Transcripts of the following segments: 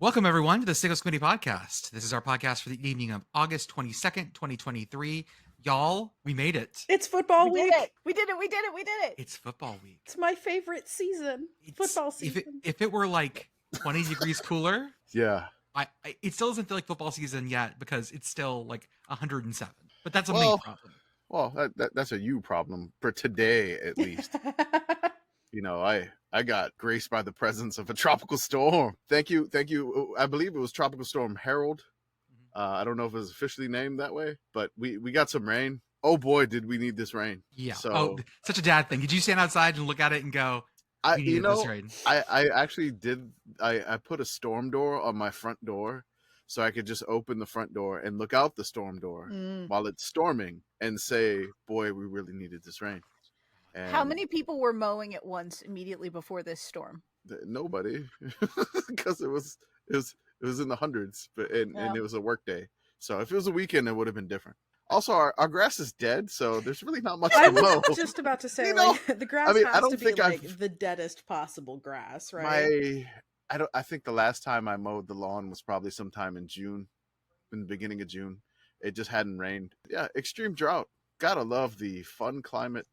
Welcome, everyone, to the Signals Committee podcast. This is our podcast for the evening of August 22nd, 2023. Y'all, we made it. It's football We week. did it. We did it. We did it. We did it. It's football week. It's my favorite season. Football season. If it were like 20 degrees cooler, Yeah. it still doesn't feel like football season yet because it's still like 107. But that's a me Well, problem. Well, that's a you problem for today, at least. I got graced by the presence of a tropical storm. Thank you. I believe it was Tropical Storm Harold. I don't know if it was officially named that way, but we got some rain. Oh boy, did we need this rain. Yeah. So, Such a dad thing. Did you stand outside and look at it and go, we needed this rain? I actually did. I put a storm door on my front door so I could just open the front door and look out the storm door while it's storming and say, boy, we really needed this rain. And How many people were mowing at once immediately before this storm? Nobody, because it was in the hundreds, and it was a work day. So if it was a weekend, it would have been different. Also, our grass is dead, so there's really not much I to mow. was just about to say, the grass has to be like the deadest possible grass, right? I think the last time I mowed the lawn was probably sometime in June, in the beginning of June. It just hadn't rained. Yeah, extreme drought. Gotta love the fun climate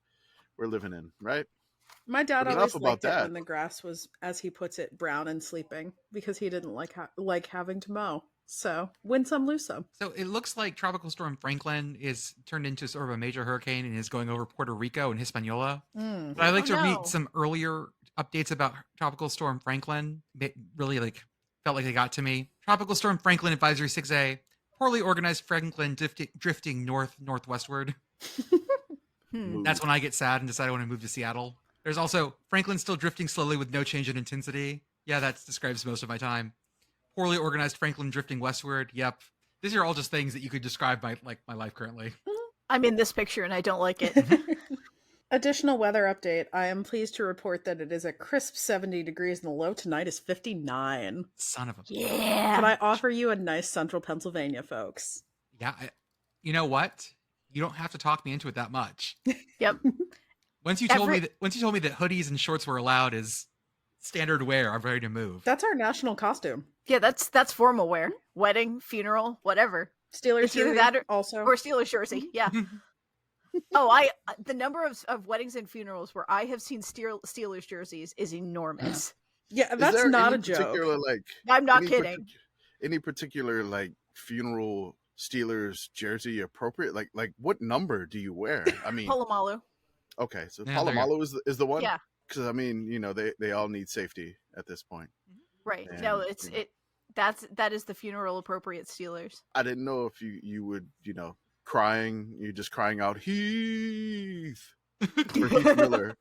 we're living in, right? My dad But always enough liked about it that. when the grass was, as he puts it, brown and sleeping because he didn't like having to mow. So win some, lose some. So it looks like Tropical Storm Franklin is turned into sort of a major hurricane and is going over Puerto Rico and Hispaniola. But I'd like to read some earlier updates about Tropical Storm Franklin. It really felt like they got to me. Tropical Storm Franklin Advisory 6A. Poorly organized Franklin drifting northwestward. That's when I get sad and decide I want to move to Seattle. There's also Franklin still drifting slowly with no change in intensity. Yeah, that describes most of my time. Poorly organized Franklin drifting westward. Yep. These are all just things that you could describe my life currently. I'm in this picture and I don't like it. Additional weather update. I am pleased to report that it is a crisp 70 degrees and the low tonight is 59. Son of a... Yeah. Can I offer you a nice central Pennsylvania, folks? Yeah. You know what? You don't have to talk me into it that much. Yep. Once you told me that hoodies and shorts were allowed as standard wear, I'm ready to move. That's our national costume. Yeah, that's formal wear. Wedding, funeral, whatever. Steelers It's either jersey that also. or Steelers jersey. Yeah. The number of weddings and funerals where I have seen Steelers jerseys is enormous. Yeah, Is that's there not a any joke. particular, I'm not kidding. Any particular funeral Steelers jersey appropriate? Like what number do you wear? I mean, Palomalu. okay, so Yeah, there you Palomalu is the one. Yeah. Because I mean, they all need safety at this point. Right. And, No, that is the funeral appropriate Steelers. I didn't know if you would you're just crying out Heath for Heath Miller,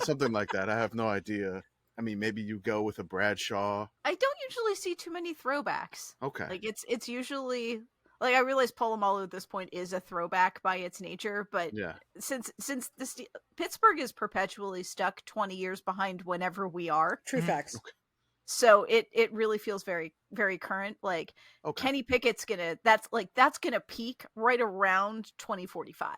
something like that. I have no idea. I mean, maybe you go with a Bradshaw. I don't usually see too many throwbacks. Okay. Like it's usually I realize Palomalu at this point is a throwback by its nature, but Yeah. since Pittsburgh is perpetually stuck 20 years behind whenever we are, True facts. so it really feels very, very current. Like Okay. Kenny Pickett's gonna peak right around 2045.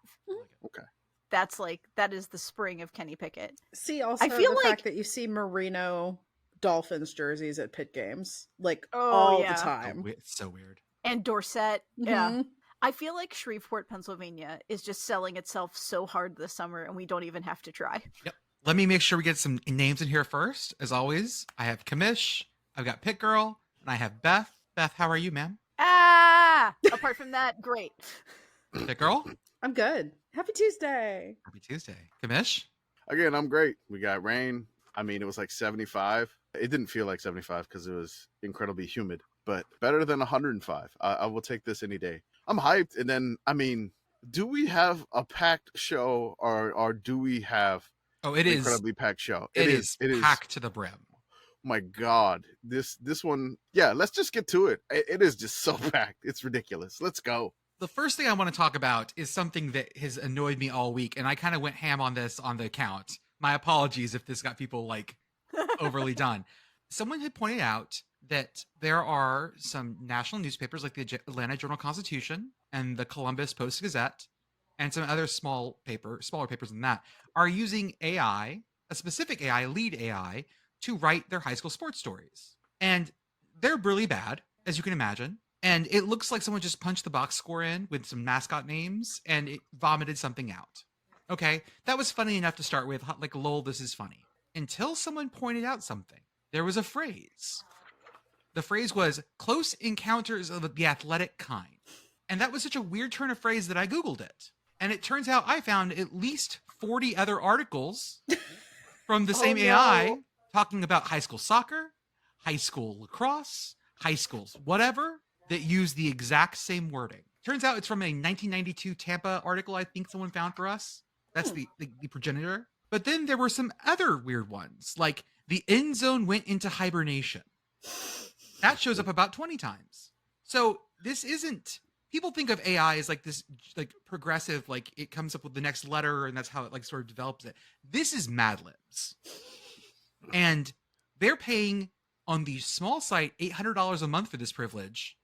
Okay. That is the spring of Kenny Pickett. See, also I feel the like fact that you see Merino Dolphins jerseys at Pitt games Oh, all yeah. the time. It's so weird. And Dorset. Yeah. Mhm. I feel like Shreveport, Pennsylvania is just selling itself so hard this summer and we don't even have to try. Yep. Let me make sure we get some names in here first. As always, I have Commish, I've got PittGirl, and I have Beth. Beth, how are you, ma'am? Apart from that, great. PittGirl, I'm good. Happy Tuesday. happy Tuesday. Commish, Again, I'm great. We got rain. I mean, it was like 75. It didn't feel like 75 because it was incredibly humid, but better than 105. I will take this any day. I'm hyped. And then, I mean, do we have a packed show or do we have it an is incredibly packed show? It is packed to the brim. My God, this one. Yeah, let's just get to it. It is just so packed. It's ridiculous. Let's go. The first thing I want to talk about is something that has annoyed me all week, and I kind of went ham on this on the account. My apologies if this got people overly done. Someone had pointed out that there are some national newspapers like the Atlanta Journal-Constitution and the Columbus Post-Gazette and some other smaller papers than that are using AI, a specific AI, lead AI, to write their high school sports stories. And they're really bad, as you can imagine. And it looks like someone just punched the box score in with some mascot names and it vomited something out. Okay, that was funny enough to start with, like, lol, this is funny. Until someone pointed out something. There was a phrase. The phrase was close encounters of the athletic kind. And that was such a weird turn of phrase that I Googled it. And it turns out I found at least 40 other articles from the same AI talking about high school soccer, high school lacrosse, high schools, whatever, that use the exact same wording. Turns out it's from a 1992 Tampa article I think someone found for us. That's the progenitor. But then there were some other weird ones, like the end zone went into hibernation. That shows up about 20 times. So this isn't, people think of AI as like this, like progressive, like it comes up with the next letter and that's how it like sort of develops it. This is Mad Libs. And they're paying on the small site $800 a month for this privilege.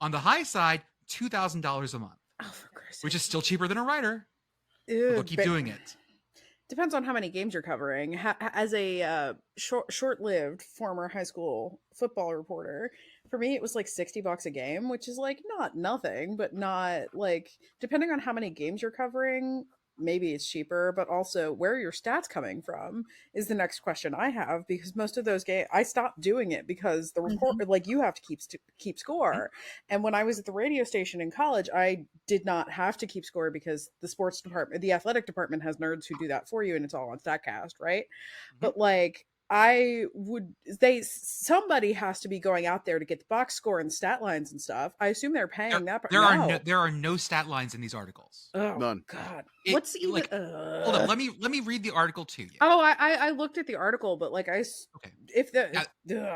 On the high side, $2,000 a month. Oh, for Christ's which is still cheaper than a writer. Ew, They'll keep doing it. Depends on how many games you're covering. As a short-lived former high school football reporter, for me it was like $60 a game, which is like not nothing, but not like, depending on how many games you're covering, maybe it's cheaper. But also, where are your stats coming from is the next question I have, because most of those games I stopped doing it because the report, like, you have to keep score. And when I was at the radio station in college, I did not have to keep score because the sports department, the athletic department, has nerds who do that for you, and it's all on Statcast, right? But like, somebody has to be going out there to get the box score and stat lines and stuff. I assume they're paying that. There are no stat lines in these articles. Oh, none. God. What's even? Like, hold on. Let me read the article to you. Oh, I looked at the article, but like if the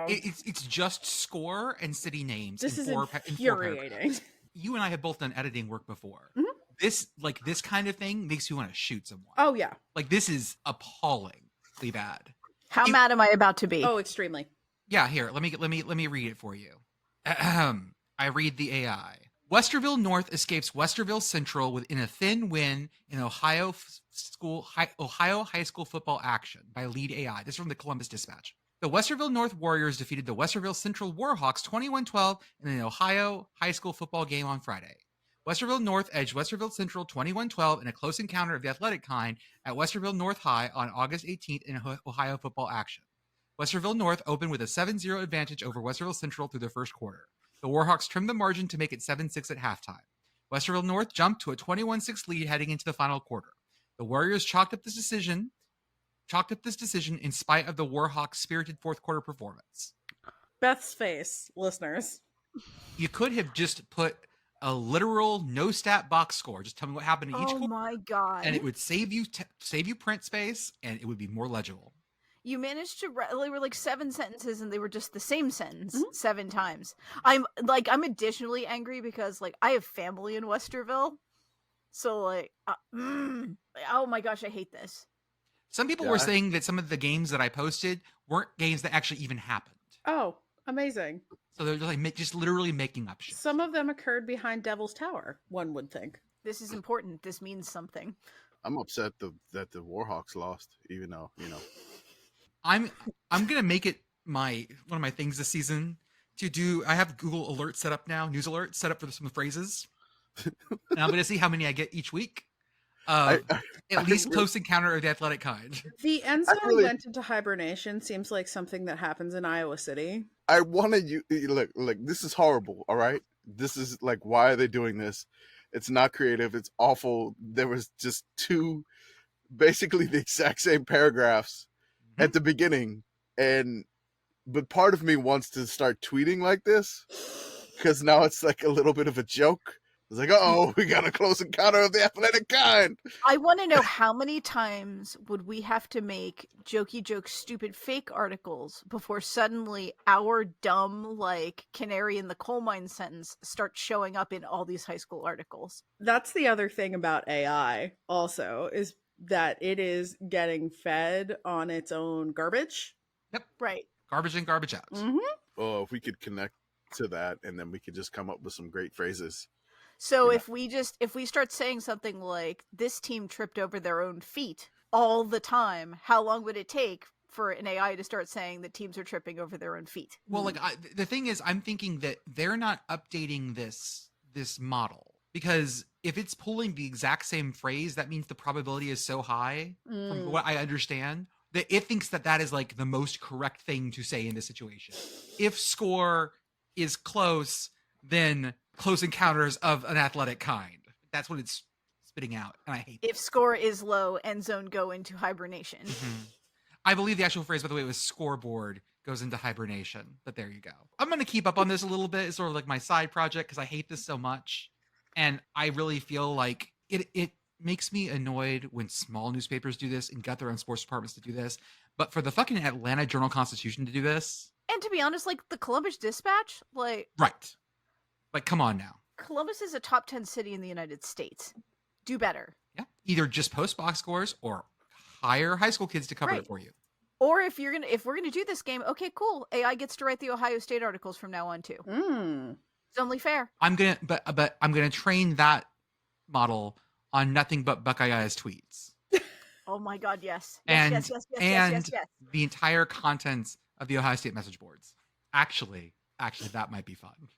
it's just score and city names. This is in infuriating. You and I have both done editing work before. Mhm. This kind of thing makes you want to shoot someone. Oh yeah. Like, this is appallingly bad. How mad am I about to be? Oh, extremely. Yeah, here, let me read it for you. I read the AI. Westerville North escapes Westerville Central within a thin win in Ohio high school football action by lead AI. This is from the Columbus Dispatch. The Westerville North Warriors defeated the Westerville Central Warhawks 21-12 in an Ohio high school football game on Friday. Westerville North edged Westerville Central 21-12 in a close encounter of the athletic kind at Westerville North High on August 18th in Ohio football action. Westerville North opened with a 7-0 advantage over Westerville Central through the first quarter. The Warhawks trimmed the margin to make it 7-6 at halftime. Westerville North jumped to a 21-6 lead heading into the final quarter. The Warriors chalked up this decision in spite of the Warhawks' spirited fourth quarter performance. Beth's face, listeners. You could have just put a literal no stat box score. Just tell me what happened to each quarter. Oh my God. And it would save you print space, and it would be more legible. You managed to they were like 7 sentences, and they were just the same sentence 7 times. I'm additionally angry because like I have family in Westerville, so like oh my gosh, I hate this. Some people were saying that some of the games that I posted weren't games that actually even happened. Oh, amazing. So they're like just literally making up shit. Some of them occurred behind Devil's Tower, one would think. This is important. This means something. I'm upset that the Warhawks lost, even though, you know. I'm gonna make it one of my things this season to do. I have Google Alerts set up now, news alerts set up for some phrases, and I'm gonna see how many I get each week. At least close encounter of the athletic kind. The end zone went into hibernation seems like something that happens in Iowa City. I wanted you look. This is horrible. All right, this is like, why are they doing this? It's not creative. It's awful. There was just basically the exact same paragraphs at the beginning, but part of me wants to start tweeting like this because now it's like a little bit of a joke. It's like, we got a close encounter of the athletic kind. I want to know how many times would we have to make jokey joke stupid fake articles before suddenly our dumb like canary in the coal mine sentence starts showing up in all these high school articles. That's the other thing about AI also, is that it is getting fed on its own garbage. Yep. Right. Garbage in, garbage out. Mm-hmm. Oh, if we could connect to that, and then we could just come up with some great phrases. So if we start saying something like this team tripped over their own feet all the time, how long would it take for an AI to start saying that teams are tripping over their own feet. Well, like the thing is, I'm thinking that they're not updating this model, because if it's pulling the exact same phrase, that means the probability is so high, from what I understand, that it thinks that is like the most correct thing to say in this situation. If score is close, then close encounters of an athletic kind. That's what it's spitting out, and I hate that. If score is low, end zone go into hibernation. I believe the actual phrase, by the way, was scoreboard goes into hibernation, but there you go. I'm going to keep up on this a little bit. It's sort of like my side project, because I hate this so much, and I really feel like it makes me annoyed when small newspapers do this and got their own sports departments to do this, but for the fucking Atlanta Journal-Constitution to do this. And to be honest, like the Columbus Dispatch, like Right. Like, come on now. Columbus is a top 10 city in the United States. Do better. Yeah. Either just post box scores or hire high school kids to cover it for you. Or if we're gonna do this game, okay, cool. AI gets to write the Ohio State articles from now on too. It's only fair. I'm gonna train that model on nothing but Buckeye-Eyes tweets. Oh my God, yes. And Yes. the entire contents of the Ohio State message boards. Actually, that might be fun.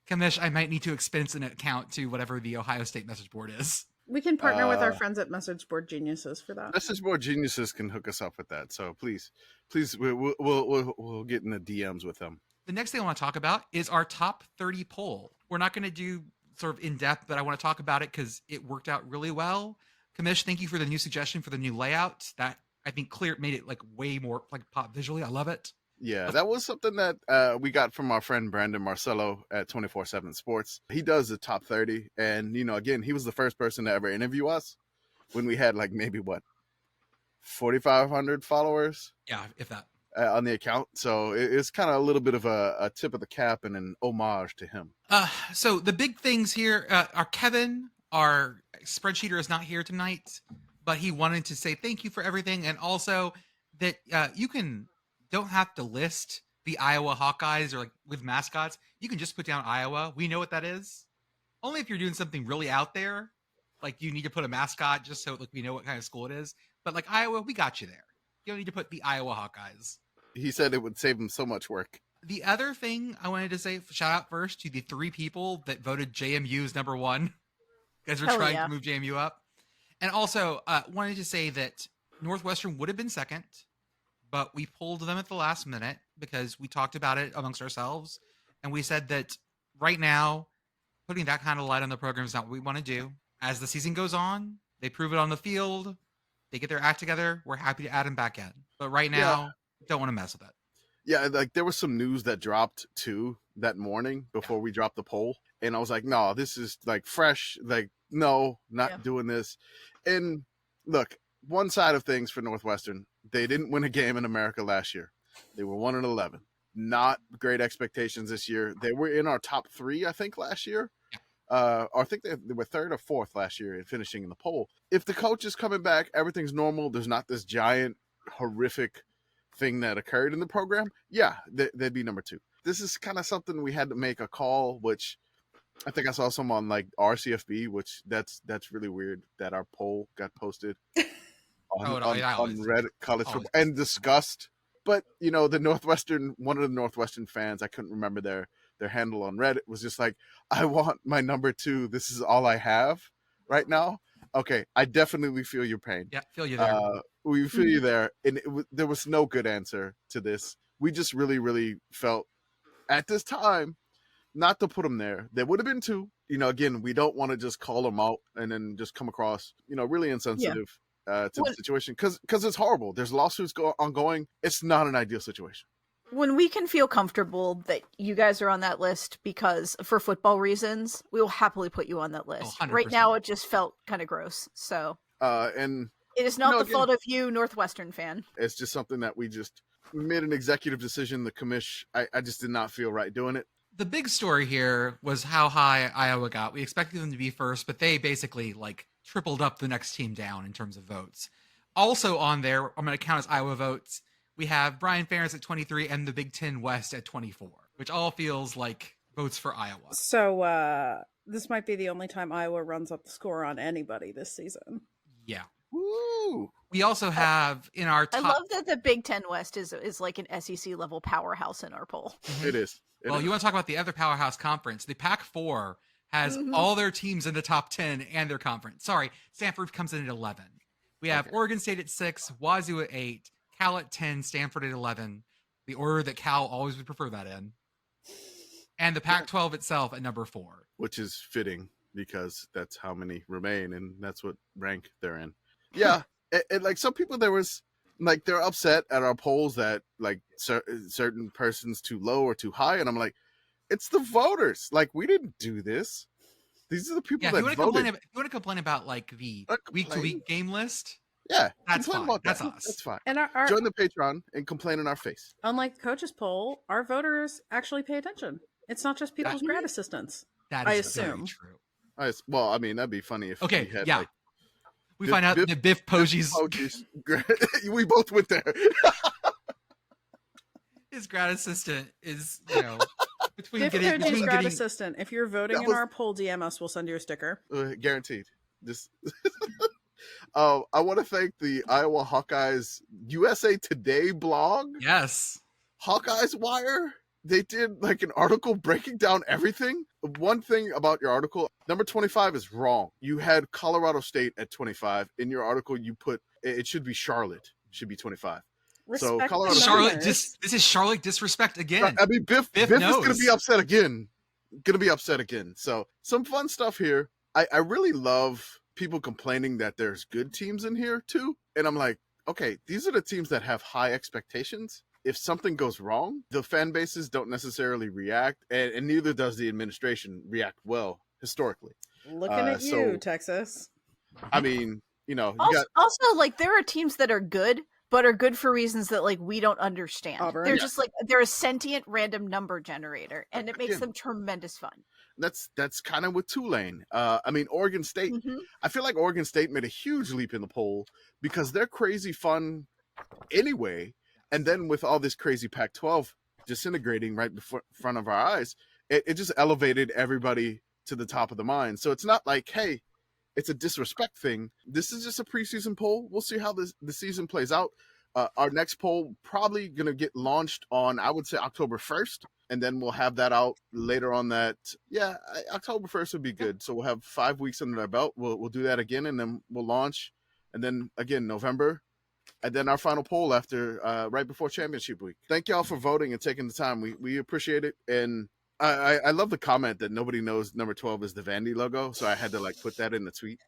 Commish, I might need to expense an account to whatever the Ohio State message board is. We can partner with our friends at Message Board Geniuses for that. Message Board Geniuses can hook us up with that. So please, we'll get in the DMs with them. The next thing I want to talk about is our top 30 poll. We're not going to do sort of in depth, but I want to talk about it because it worked out really well. Commish, thank you for the new suggestion for the new layout. That I think made it like way more like pop visually. I love it. Yeah, that was something that we got from our friend Brandon Marcello at 24/7 Sports. He does the top 30. And, again, he was the first person to ever interview us when we had like maybe 4,500 followers? Yeah, if that. On the account. So it's kind of a little bit of a tip of the cap and an homage to him. So the big things here are Kevin, our spreadsheeter, is not here tonight, but he wanted to say thank you for everything. And also that don't have to list the Iowa Hawkeyes or like with mascots. You can just put down Iowa. We know what that is. Only if you're doing something really out there, like you need to put a mascot just so like we know what kind of school it is. But like Iowa, we got you there. You don't need to put the Iowa Hawkeyes. He said it would save him so much work. The other thing I wanted to say, shout out first to the 3 people that voted JMU as number 1. You guys are trying to move JMU up. And also wanted to say that Northwestern would have been second, but we pulled them at the last minute because we talked about it amongst ourselves. And we said that right now, putting that kind of light on the program is not what we want to do. As the season goes on, they prove it on the field. They get their act together. We're happy to add them back in. But right now, don't want to mess with it. Yeah, like there was some news that dropped too that morning before we dropped the poll. And I was like, no, this is like fresh. Like, no, not doing this. And look, one side of things for Northwestern, they didn't win a game in America last year. They were 1-11. Not great expectations this year. They were in our top 3, I think, last year. Or I think they were 3rd or 4th last year in finishing in the poll. If the coach is coming back, everything's normal. There's not this giant, horrific thing that occurred in the program. Yeah, they'd be number 2. This is kind of something we had to make a call, which I think I saw some on like RCFB, which that's really weird that our poll got posted on Reddit college football and discussed. But one of the Northwestern fans, I couldn't remember their handle on Reddit, was just like, I want my number 2. This is all I have right now. Okay, I definitely feel your pain. Yeah, feel you there. We feel you there. And there was no good answer to this. We just really, really felt at this time not to put them there. There would have been 2. Again, we don't want to just call them out and then just come across, really insensitive to the situation. Because it's horrible. There's lawsuits ongoing. It's not an ideal situation. When we can feel comfortable that you guys are on that list because for football reasons, we will happily put you on that list. 100%. Right now, it just felt kind of gross. So, and it is not the fault of you, Northwestern fan. It's just something that we just made an executive decision. The commish, I just did not feel right doing it. The big story here was how high Iowa got. We expected them to be first, but they basically like tripled up the next team down in terms of votes. Also on there, I'm going to count as Iowa votes. We have Brian Ferentz at 23 and the Big Ten West at 24, which all feels like votes for Iowa. So this might be the only time Iowa runs up the score on anybody this season. Yeah. Woo! We also have in our I top. love that the Big Ten West is like an SEC level powerhouse in our poll. It is. Well, you want to talk about the other powerhouse conference? The Pac-4 has all their teams in the top 10 and their conference. Sorry, Stanford comes in at 11. We have Oregon State at 6, Wazoo at 8, Cal at 10, Stanford at 11. The order that Cal always would prefer that in. And the Pac-12 itself at number 4. Which is fitting because that's how many remain, and that's what rank they're in. Yeah, and like some people, there was like they're upset at our polls that like certain persons too low or too high, and I'm like, it's the voters. Like we didn't do this. These are the people that voted. If you want to complain about like the week-to-week game list, yeah, that's fine. About that's that. us. That's fine. And join the Patreon and complain in our face. Unlike the coaches poll, our voters actually pay attention. It's not just people's grad assistants. That is very true. Well, I mean, that'd be funny if we had, like, we Biff, find out that Biff Poggi's we both went there. His grad assistant is, between getting grad assistant. If you're voting in our poll, DM us. We'll send you a sticker. Guaranteed. Just. I want to thank the Iowa Hawkeyes USA Today blog. Yes. Hawkeyes Wire. They did like an article breaking down everything. One thing about your article, number 25 is wrong. You had Colorado State at 25. In your article, you put it should be Charlotte. It should be 25. Respect so Colorado Charlotte, this is Charlotte disrespect again. I mean, Biff is going to be upset again. So some fun stuff here. I really love people complaining that there's good teams in here too. And I'm like, okay, these are the teams that have high expectations. If something goes wrong, the fan bases don't necessarily react, and neither does the administration react well historically. Looking at you, Texas. I mean, also, like, there are teams that are good, but are good for reasons that like we don't understand. Auburn. They're just like they're a sentient random number generator, and it makes them tremendous fun. That's kind of with Tulane. I mean, Oregon State. I feel like Oregon State made a huge leap in the poll because they're crazy fun anyway. And then with all this crazy Pac-12 disintegrating right before front of our eyes, it just elevated everybody to the top of the mind. So it's not like, hey, it's a disrespect thing. This is just a preseason poll. We'll see how the season plays out. Our next poll probably going to get launched on, I would say, October 1st. And then we'll have that out later on that. Yeah, October 1st would be good. So we'll have 5 weeks under our belt. We'll do that again, and then we'll launch. And then, again, November. And then our final poll after, right before championship week. Thank y'all for voting and taking the time. We appreciate it. And I love the comment that nobody knows number 12 is the Vandy logo. So I had to like put that in the tweet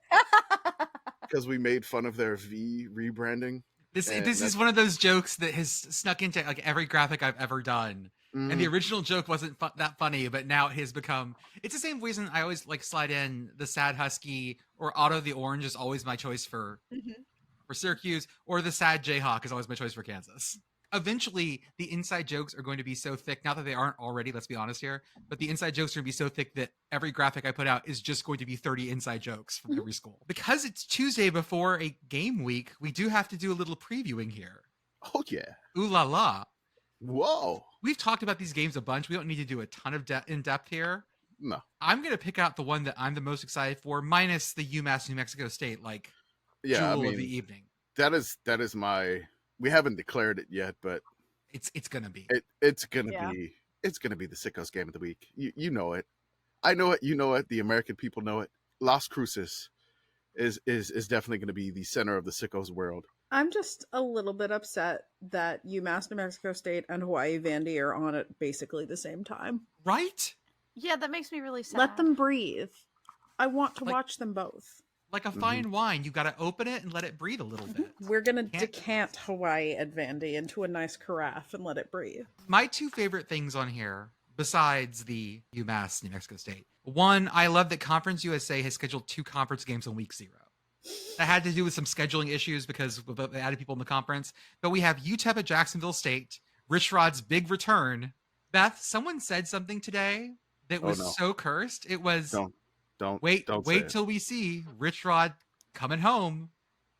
because we made fun of their V rebranding. This is one of those jokes that has snuck into like every graphic I've ever done. And the original joke wasn't that funny, but now it has become. It's the same reason I always like slide in the sad husky or Otto the orange is always my choice for Syracuse, or the sad Jayhawk is always my choice for Kansas. Eventually, the inside jokes are going to be so thick, not that they aren't already, let's be honest here, but the inside jokes are going to be so thick that every graphic I put out is just going to be 30 inside jokes from every school. Because it's Tuesday before a game week, we do have to do a little previewing here. Oh, yeah. Ooh la la. Whoa. We've talked about these games a bunch. We don't need to do a ton of in-depth here. No. I'm going to pick out the one that I'm the most excited for, minus the UMass New Mexico State, jewel of the evening. That is my. We haven't declared it yet, but it's gonna be. It's gonna be. It's gonna be the Sickos game of the week. You know it. I know it. You know it. The American people know it. Las Cruces is definitely going to be the center of the Sickos world. I'm just a little bit upset that UMass New Mexico State and Hawaii Vandy are on at basically the same time. Right? Yeah, that makes me really sad. Let them breathe. I want to watch them both. Like a fine wine, you got to open it and let it breathe a little bit. We're going to decant Hawaii at Vandy into a nice carafe and let it breathe. My two favorite things on here, besides the UMass New Mexico State. One, I love that Conference USA has scheduled 2 conference games on week 0. That had to do with some scheduling issues because they added people in the conference. But we have UTEP at Jacksonville State, Rich Rod's big return. Beth, someone said something today that was so cursed. It was... Don't wait till we see Rich Rod coming home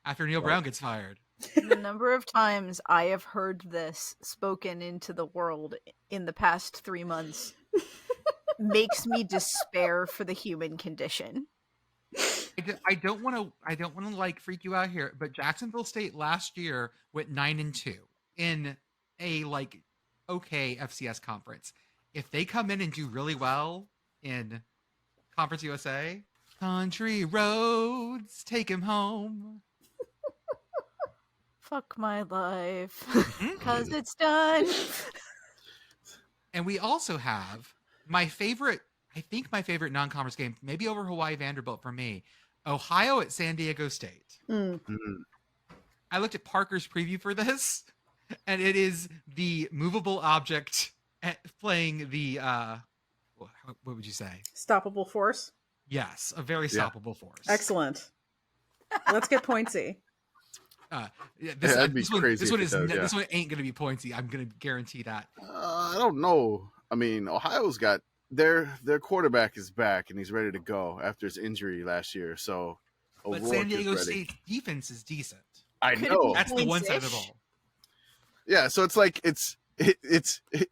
after Neil Brown gets fired. The number of times I have heard this spoken into the world in the past 3 months makes me despair for the human condition. I don't want to like freak you out here, but Jacksonville State last year went 9-2 in a like okay FCS conference. If they come in and do really well in Conference USA, country roads take him home. Fuck my life, Mhm. because it's done. And we also have my favorite non-conference game, maybe over Hawaii Vanderbilt for me, Ohio at San Diego State. Mm. I looked at Parker's preview for this, and it is the movable object playing the what would you say? Stoppable force. Yes, a very stoppable force. Excellent. Let's get pointsy. This one ain't gonna be pointsy. I'm gonna guarantee that. I don't know. I mean, Ohio's got their quarterback is back and he's ready to go after his injury last year. So, but San Diego State's defense is decent. I know that's the one side of the ball. Yeah, so it's like it's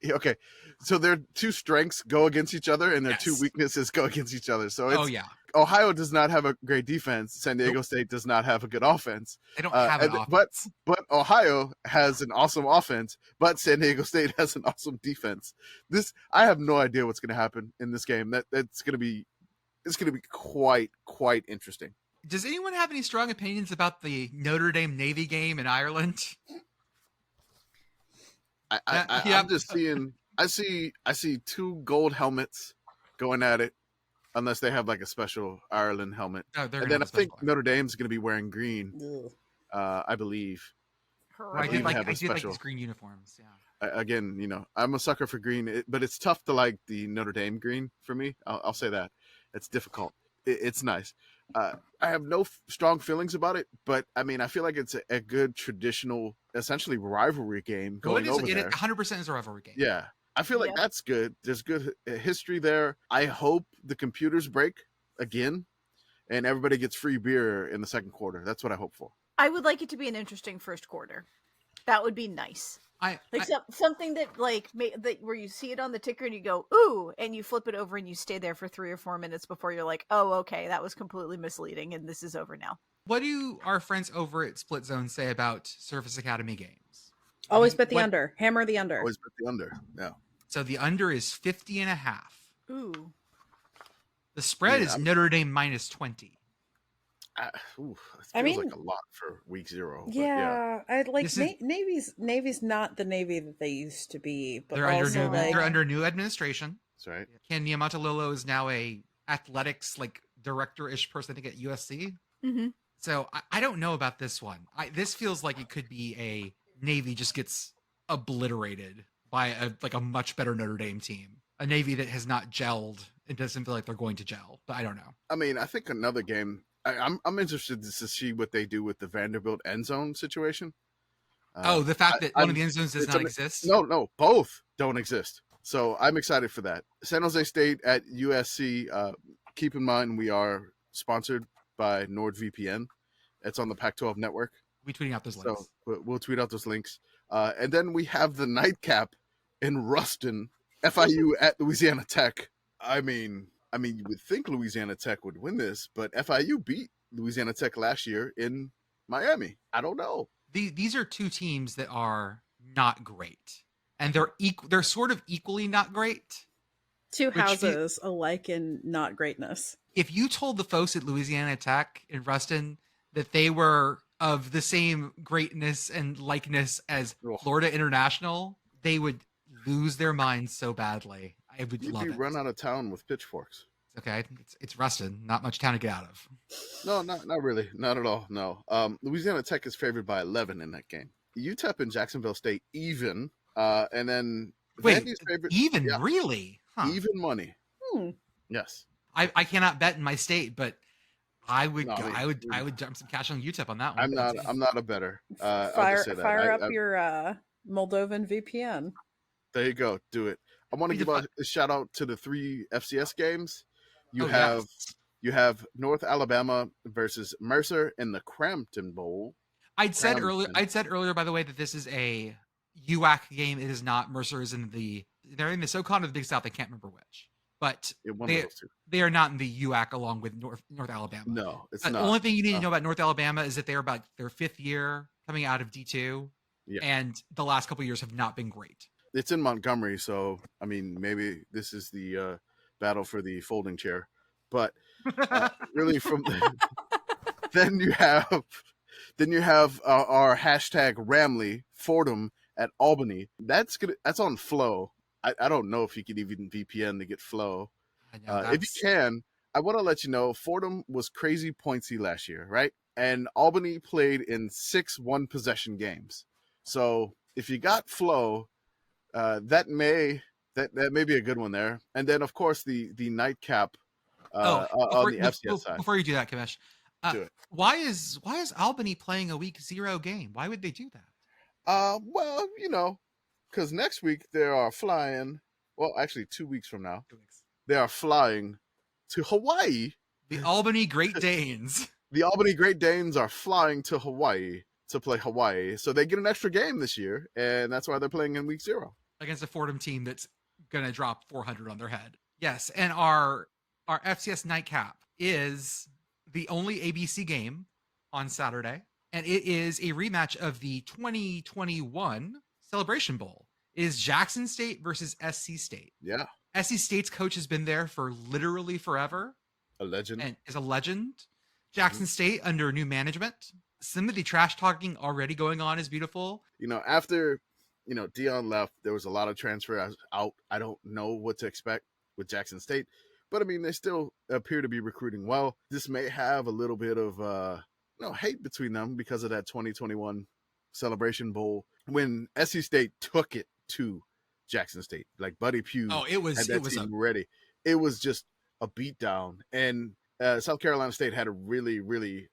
okay. So their two strengths go against each other, and their two weaknesses go against each other. So it's, Ohio does not have a great defense. San Diego State does not have a good offense. They don't have an offense. But Ohio has an awesome offense, but San Diego State has an awesome defense. I have no idea what's going to happen in this game. It's going to be quite interesting. Does anyone have any strong opinions about the Notre Dame Navy game in Ireland? I'm just seeing. I see two gold helmets going at it, unless they have like a special Ireland helmet. And then I think Notre Dame's going to be wearing green. I believe. I did like these green uniforms. Yeah. Again, I'm a sucker for green, but it's tough to like the Notre Dame green for me. I'll say that it's difficult. It's nice. I have no strong feelings about it, but I mean, I feel like it's a good traditional, essentially rivalry game going over there. 100% is a rivalry game. Yeah. I feel like that's good. There's good history there. I hope the computers break again and everybody gets free beer in the second quarter. That's what I hope for. I would like it to be an interesting first quarter. That would be nice. Something that where you see it on the ticker and you go, ooh, and you flip it over and you stay there for 3 or 4 minutes before you're like, oh, okay, that was completely misleading and this is over now. What do our friends over at Split Zone say about Surface Academy games? Always bet the under. Hammer the under. Always bet the under. Yeah. So the under is 50.5. Ooh. The spread is Notre Dame minus 20. It feels like a lot for week 0. Yeah, I'd like Navy's not the Navy that they used to be, but they're under new administration. That's right. Ken Niumatalolo is now a athletics director-ish person, I think, at USC. Mm-hmm. So I don't know about this one. This feels like it could be a Navy just gets obliterated by a much better Notre Dame team. A Navy that has not gelled. It doesn't feel like they're going to gel, but I don't know. I mean, I think another game. I'm interested to see what they do with the Vanderbilt end zone situation. The fact that one of the end zones does not exist? No, both don't exist. So I'm excited for that. San Jose State at USC. Keep in mind, we are sponsored by NordVPN. It's on the Pac-12 network. We're tweeting out those links. So we'll tweet out those links. And then we have the nightcap in Ruston, FIU at Louisiana Tech. I mean, you would think Louisiana Tech would win this, but FIU beat Louisiana Tech last year in Miami. I don't know. These are two teams that are not great, and they're sort of equally not great. Two houses alike in not greatness. If you told the folks at Louisiana Tech in Ruston that they were of the same greatness and likeness as Florida International, they would lose their minds so badly. I would love it. You'd be run out of town with pitchforks. Okay, it's Ruston, not much town to get out of. No, not really, not at all. No, Louisiana Tech is favored by 11 in that game. UTEP and Jacksonville State even, and then Vandy's favorite. Even really? Huh. Even money. Yes. I cannot bet in my state, but I would dump some cash on UTEP on that one. I'm not a bettor. Fire up your Moldovan VPN. There you go. Do it. I want to give a shout out to the 3 FCS games. You have North Alabama versus Mercer in the Crampton Bowl. I'd said earlier, by the way, that this is a UAC game. It is not. Mercer is they're in the SoCon or the Big South. I can't remember which. but One of they those two. they are not in the UAC along with North Alabama. No, it's The not. only thing you need to know about North Alabama is that they're about their 5th year coming out of D2, Yeah. and the last couple of years have not been great. It's in Montgomery, so I mean, maybe this is the battle for the folding chair. But really, from then you have our hashtag Ramley Fordham at Albany. That's on Flow. I don't know if you could even VPN to get Flow. If you can, I want to let you know Fordham was crazy pointsy last year, right? And Albany played in 6 1-possession games. So if you got Flow, that may be a good one there. And then of course the nightcap on the FCS side. Before you do that, Commish, Do it. Why is Albany playing a week 0 game? Why would they do that? Well, because next week they are flying. Well, actually, 2 weeks from now, they are flying to Hawaii. The Albany Great Danes. The Albany Great Danes are flying to Hawaii to play Hawaii, so they get an extra game this year, and that's why they're playing in week 0 against a Fordham team that's gonna drop 400 on their head. Yes, and our FCS nightcap is the only ABC game on Saturday, and it is a rematch of the 2021 Celebration Bowl. It is Jackson State versus SC State. Yeah. SC State's coach has been there for literally forever. A legend. And is a legend. Jackson State under new management. Some of the trash talking already going on is beautiful. After, Dion left, there was a lot of transfer out. I don't know what to expect with Jackson State. But, I mean, they still appear to be recruiting well. This may have a little bit of hate between them because of that 2021 Celebration Bowl when SC State took it to Jackson State. Like Buddy Pugh had that team ready. It was just a beatdown. And South Carolina State had a really, really,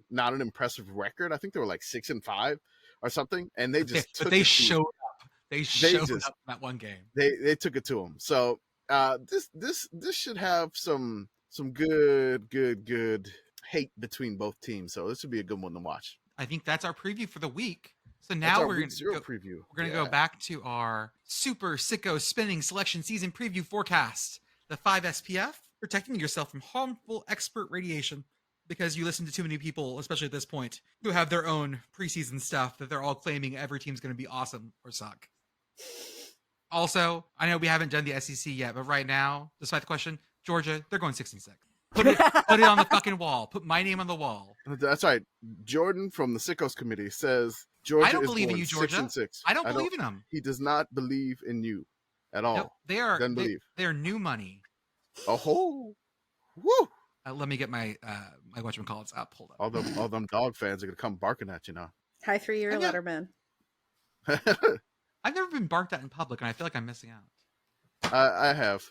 not an impressive record. I think they were like 6-5 or something. And they just took it. But they showed up. They showed up in that one game. They took it to them. So this should have some good hate between both teams. So this would be a good one to watch. I think that's our preview for the week. So now we're going to go back to our super sicko spinning selection season preview forecast. The 5 SPF, protecting yourself from harmful expert radiation, because you listen to too many people, especially at this point, who have their own preseason stuff that they're all claiming every team's going to be awesome or suck. Also, I know we haven't done the SEC yet, but right now, despite the question, Georgia, they're going 6-6. Put it on the fucking wall. Put my name on the wall. That's right. Jordan from the Sickos Committee says Georgia I don't is believe going in you, Georgia. 6-6. I don't believe in them. He does not believe in you at all. No, they are. Doesn't believe. They're new money. Oh, woo! Let me get my my whatchamacallits up. Hold on. All them dog fans are gonna come barking at you now. High 3-year Letterman. I've never been barked at in public, and I feel like I'm missing out. I have.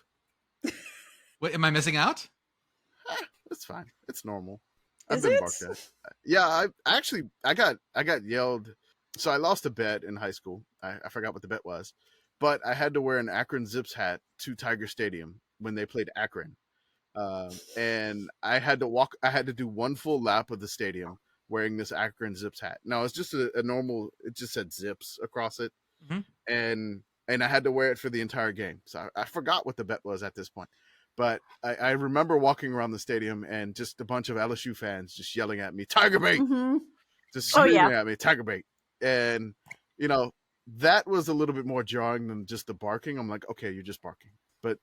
What, am I missing out? It's fine. It's normal. Is I've been it? barked at. Yeah, I got yelled. So I lost a bet in high school. I forgot what the bet was, but I had to wear an Akron Zips hat to Tiger Stadium when they played Akron, and I had to do one full lap of the stadium wearing this Akron Zips hat. Now it's just a normal. It just said Zips across it, and I had to wear it for the entire game. So I forgot what the bet was at this point. But I remember walking around the stadium and just a bunch of LSU fans just yelling at me, Tiger Bait! Mm-hmm. Just screaming at me, Tiger Bait! And, that was a little bit more jarring than just the barking. I'm like, okay, you're just barking. But,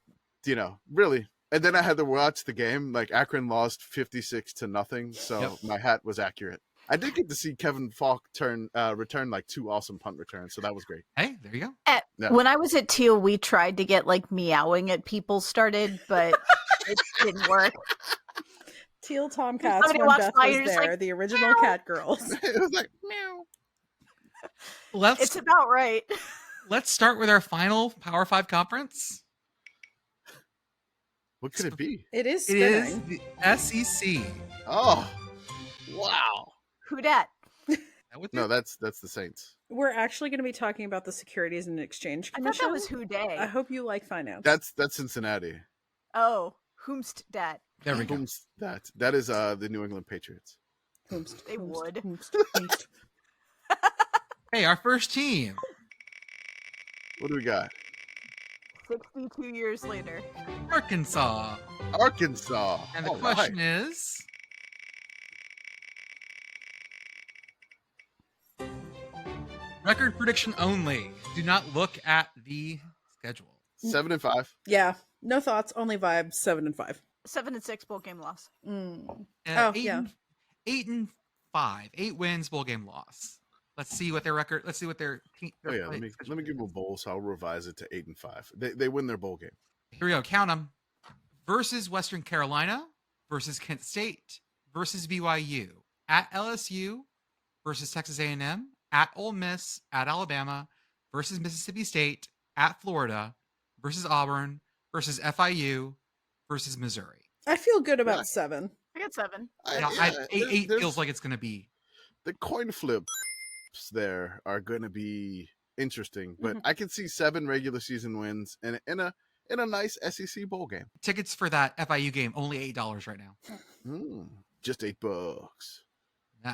really. And then I had to watch the game. Like, Akron lost 56-0, so my hat was accurate. I did get to see Kevin Falk return like 2 awesome punt returns, so that was great. Hey, there you go. When I was at Teal, we tried to get meowing at people started, but it didn't work. Teal Tomcats Somebody when walks Beth by, was you're just there, like, the original meow. Cat Girls. It was like, meow. It's about right. Let's start with our final Power 5 conference. What could it be? It is It is spinning. the SEC. Oh, wow. Who dat? No, that's the Saints. We're actually going to be talking about the Securities and Exchange I thought Commission. that was who day. I hope you like finance. That's Cincinnati. Oh, whomst dat? There we go. Whom's that? That is the New England Patriots. They would. Hey, our first team. What do we got? 62 years later. Arkansas. Arkansas. And the All question right. is, record prediction only. Do not look at the schedule. 7-5. Yeah, no thoughts, only vibes. 7 and 5. 7-6 bowl game loss. Oh, Eight yeah. and, 8-5. 8 wins, bowl game loss. Let's see what their record. Let's see what their team. Oh yeah, let me give them a bowl, so I'll revise it to 8-5. They win their bowl game. Here we go. Count them. Versus Western Carolina, versus Kent State, versus BYU, at LSU, versus Texas A&M, at Ole Miss, at Alabama, versus Mississippi State, at Florida, versus Auburn, versus FIU, versus Missouri. I feel good about 7. I got 7. Eight feels like it's going to be. The coin flips there are going to be interesting, but I can see 7 regular season wins in a nice SEC bowl game. Tickets for that FIU game only $8 right now. Just $8.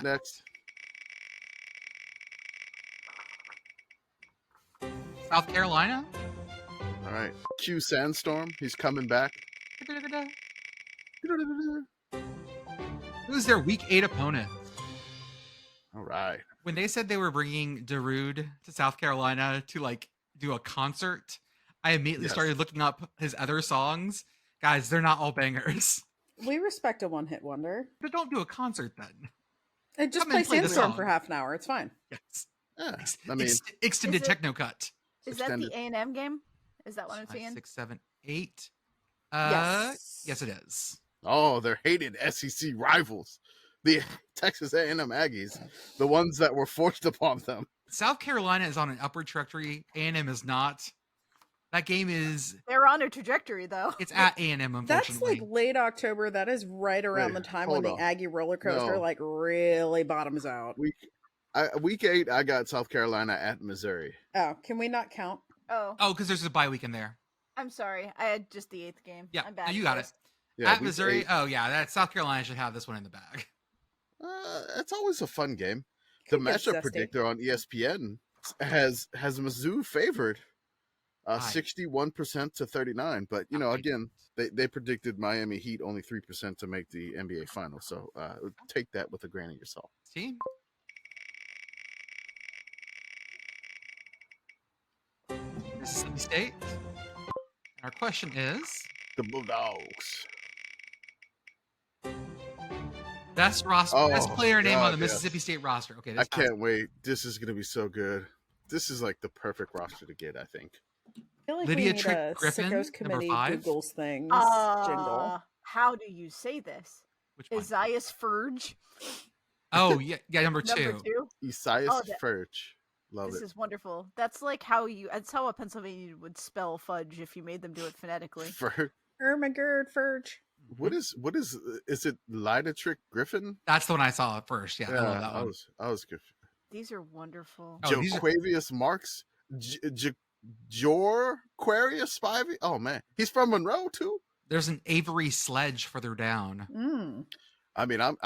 Next. South Carolina. All right. Q Sandstorm. He's coming back. Who's their week 8 opponent? All right. When they said they were bringing Darude to South Carolina to like do a concert, I immediately started looking up his other songs. Guys, they're not all bangers. We respect a one-hit wonder. But don't do a concert then. And just Come and play play the Sandstorm song. for half an hour. It's fine. Yes. Yeah, I mean, Extended Is it- techno cut. Is that the A&M game? Is that what I'm 5, seeing? 6, 7, 8. Yes. Yes, it is. oh, they're hated SEC rivals. The Texas A&M Aggies, the ones that were forced upon them. South Carolina is on an upward trajectory. A&M is not. That game is. They're on a trajectory, though. It's at A&M, unfortunately. That's like late October. That is right around Wait, the time when the hold on. Aggie roller coaster No. like really bottoms out. Week 8, I got South Carolina at Missouri. Oh, can we not count? Oh, Oh, because there's a bye week in there. I'm sorry. I had just the 8th game. Yeah, I'm bad. you at got this. it. Yeah, At week Missouri. 8. Oh, yeah. That South Carolina should have this one in the bag. It's always a fun game. The Could get matchup zesty. predictor on ESPN has Mizzou favored 61% to 39%. But you know, again, they predicted Miami Heat only 3% to make the NBA Finals. So take that with a grain of your salt. See? Mississippi State. Our question is The Bulldogs. best roster, Oh, best player name on the God, Mississippi yes. State roster. Okay, I this can't wait. This is going to be so good. This is like the perfect roster to get, I think. I feel like Lydia we need Trick a Griffin, Sickos number Committee 5. Googles things jingle. How do you say this? Which one? Isaiah Ferge. Oh, yeah, number 2. Number 2. Isaias Oh, that- Furch. Love This it. is wonderful. That's like that's how a Pennsylvania would spell fudge if you made them do it phonetically. Ermagerd Furge. What is it Lyda Trick Griffin? That's the one I saw at first. Yeah, I love that I one. was good. These are wonderful. Oh, these are- Joquavius Marks, Jorquarius Spivey. Oh man, he's from Monroe too. There's an Avery Sledge further down. Mm. I mean, I'm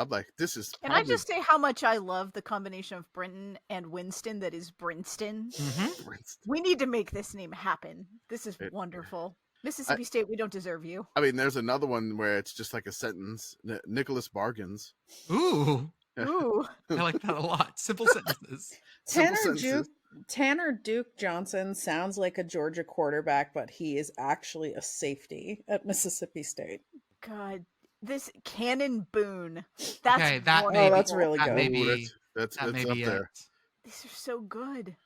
like, this is. Can I just say how much I love the combination of Brinton and Winston that is Brinston? Mm-hmm. We need to make this name happen. This is wonderful. Mississippi State, we don't deserve you. I mean, there's another one where it's just like a sentence. Nicholas Bargains. Ooh, Ooh. I like that a lot. Simple sentences. Simple Tanner sentences. Duke Johnson sounds like a Georgia quarterback, but he is actually a safety at Mississippi State. God, this Cannon Boone. That's Okay, that wonderful. may be- that's really that good. may Ooh, be- that's that may up be there. it. These are so good.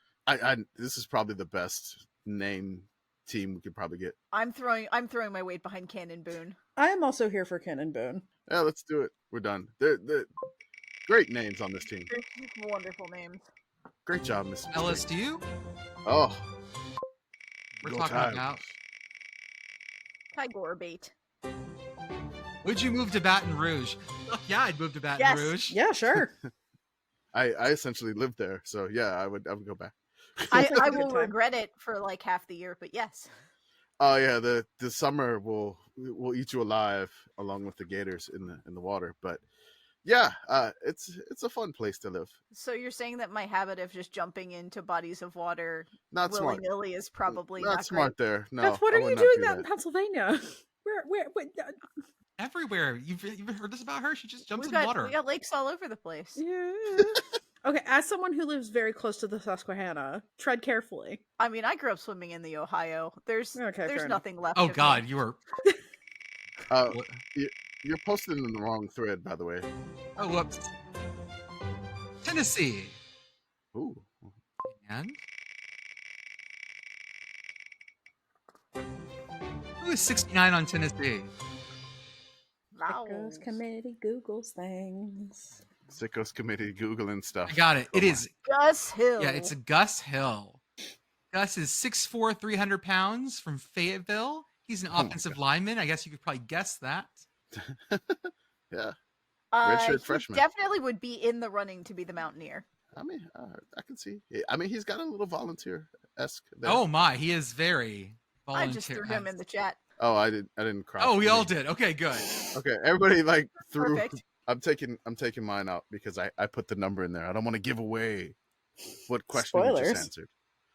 This is probably the best name team we could probably get. I'm throwing my weight behind Cannon Boone. I am also here for Ken and Boone. Yeah, let's do it. We're done. They're great names on this team. They're just wonderful names. Great job, Miss LSU. Oh, We're go talking Tigers. about. Tigor bait. Would you move to Baton Rouge? Fuck yeah, I'd move to Baton Yes. Rouge. Yeah, sure. I essentially lived there, so yeah, I would go back. I Good will time. regret it for like half the year, but yes. Oh yeah, the summer will eat you alive along with the gators in the water. But Yeah, it's a fun place to live. So you're saying that my habit of just jumping into bodies of water Not smart. willy-nilly is probably Not not smart great. there. No, Beth, what I are would you not doing do that in Pennsylvania? Where Everywhere. You've heard this about her? She just jumps We in water. got lakes all over the place. Yeah. Okay, as someone who lives very close to the Susquehanna, tread carefully. I mean, I grew up swimming in the Ohio. There's fair nothing left. Oh of God, me. you were. What? You're posted in the wrong thread, by the way. Oh, whoops. Tennessee. Ooh. And who is 69 on Tennessee? Sickos Committee Googles things. Sickos Committee Googling stuff. I got it. It is Gus Hill. Yeah, it's a Gus Hill. Gus is 6'4", 300 pounds from Fayetteville. He's an offensive lineman. I guess you could probably guess that. Yeah. He freshman. definitely would be in the running to be the Mountaineer. I mean, I can see. I mean, he's got a little volunteer-esque. There. Oh my, he is very volunteer. I just threw him in the chat. Oh, I didn't cry. Oh, we all did. Okay, good. Okay, everybody like threw. Perfect. I'm taking mine out because I put the number in there. I don't want to give away what question we just answered.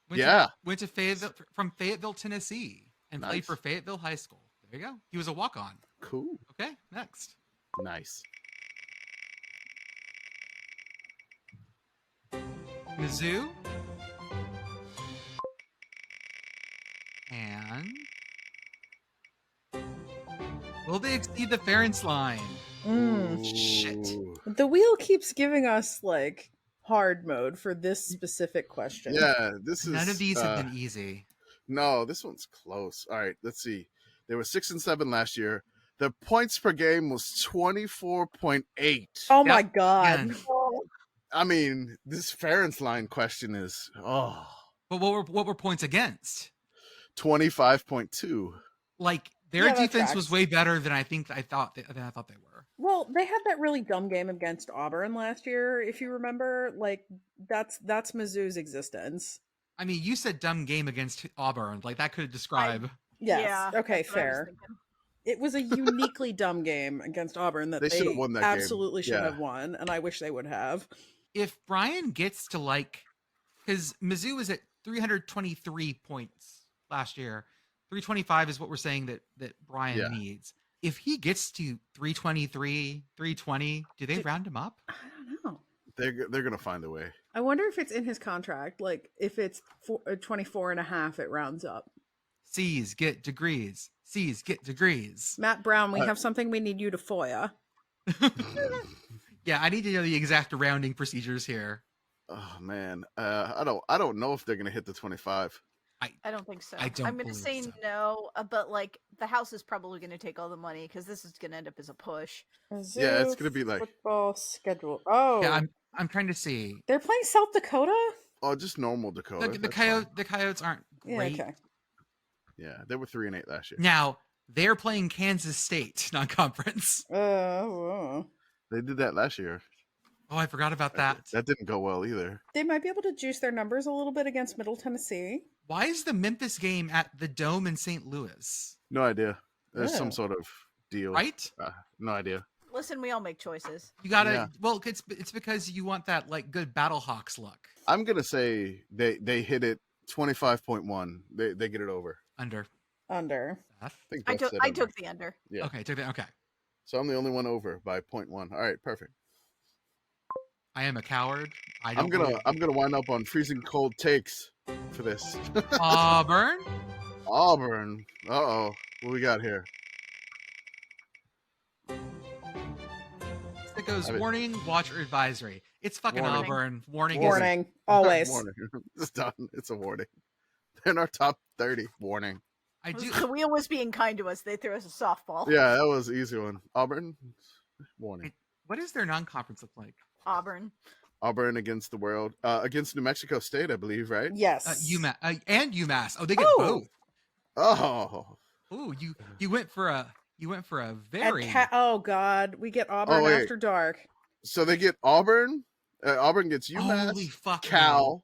Went to Fayetteville, from Fayetteville, Tennessee, and played for Fayetteville High School. There you go. He was a walk-on. Cool. Okay, next. Nice. Mizzou. And will they exceed the Ferentz line? Shit. The wheel keeps giving us like hard mode for this specific question. Yeah, none of these have been easy. No, this one's close. All right, let's see. They were 6 and 7 last year. The points per game was 24.8. Oh my God. I mean, this Ferentz line question is But what were points against? 25.2. Like their defense was way better than I thought they were. Well, they had that really dumb game against Auburn last year, if you remember. Like that's Mizzou's existence. I mean, you said dumb game against Auburn. Like that could describe. Yes. Yeah, okay, fair. It was a uniquely dumb game against Auburn that They should have won that game. absolutely should have won, and I wish they would have. If Brian gets to because Mizzou was at 323 points last year, 325 is what we're saying that Brian needs. If he gets to 323, 320, do they round him up? I don't know. They're gonna find a way. I wonder if it's in his contract. Like if it's 24 and a half, it rounds up. C's get degrees. C's get degrees. Matt Brown, we have something we need you to FOIA. Yeah, I need to know the exact rounding procedures here. Oh man, I don't know if they're gonna hit the 25. I don't think so. I don't I'm going to say no, but like the house is probably going to take all the money because this is going to end up as a push. Yeah, it's going to be like football schedule. Oh, yeah, I'm trying to see. They're playing South Dakota. Oh, just normal Dakota. The Coyotes aren't great. Yeah, okay. Yeah, they were 3-8 last year. Now they're playing Kansas State non-conference. They did that last year. Oh, I forgot about that. That didn't go well either. They might be able to juice their numbers a little bit against Middle Tennessee. Why is the Memphis game at the Dome in St. Louis? No idea. There's some sort of deal, right? No idea. Listen, we all make choices. You gotta. Well, it's because you want that like good Battlehawks look. I'm gonna say they hit it 25.1. They get it over. Under. I took the under. Yeah. Okay, took the okay. So I'm the only one over by 0.1. All right, perfect. I am a coward. I'm gonna wind up on freezing cold takes for this. Auburn. Uh-oh. What we got here? It goes warning, watch, or advisory. It's fucking Warning. Auburn. Warning. Always. Warning. It's done. It's a warning. They're in our top 30. Warning. The wheel was being kind to us. They threw us a softball. Yeah, that was an easy one. Auburn. Warning. What does their non-conference look like? Auburn against the world. Against New Mexico State, I believe, right? Yes. UMass and UMass. Oh, they get both. Oh. Ooh, you went for a very. Oh God, we get Auburn after dark. So they get Auburn. Auburn gets UMass. Holy fuck! Cal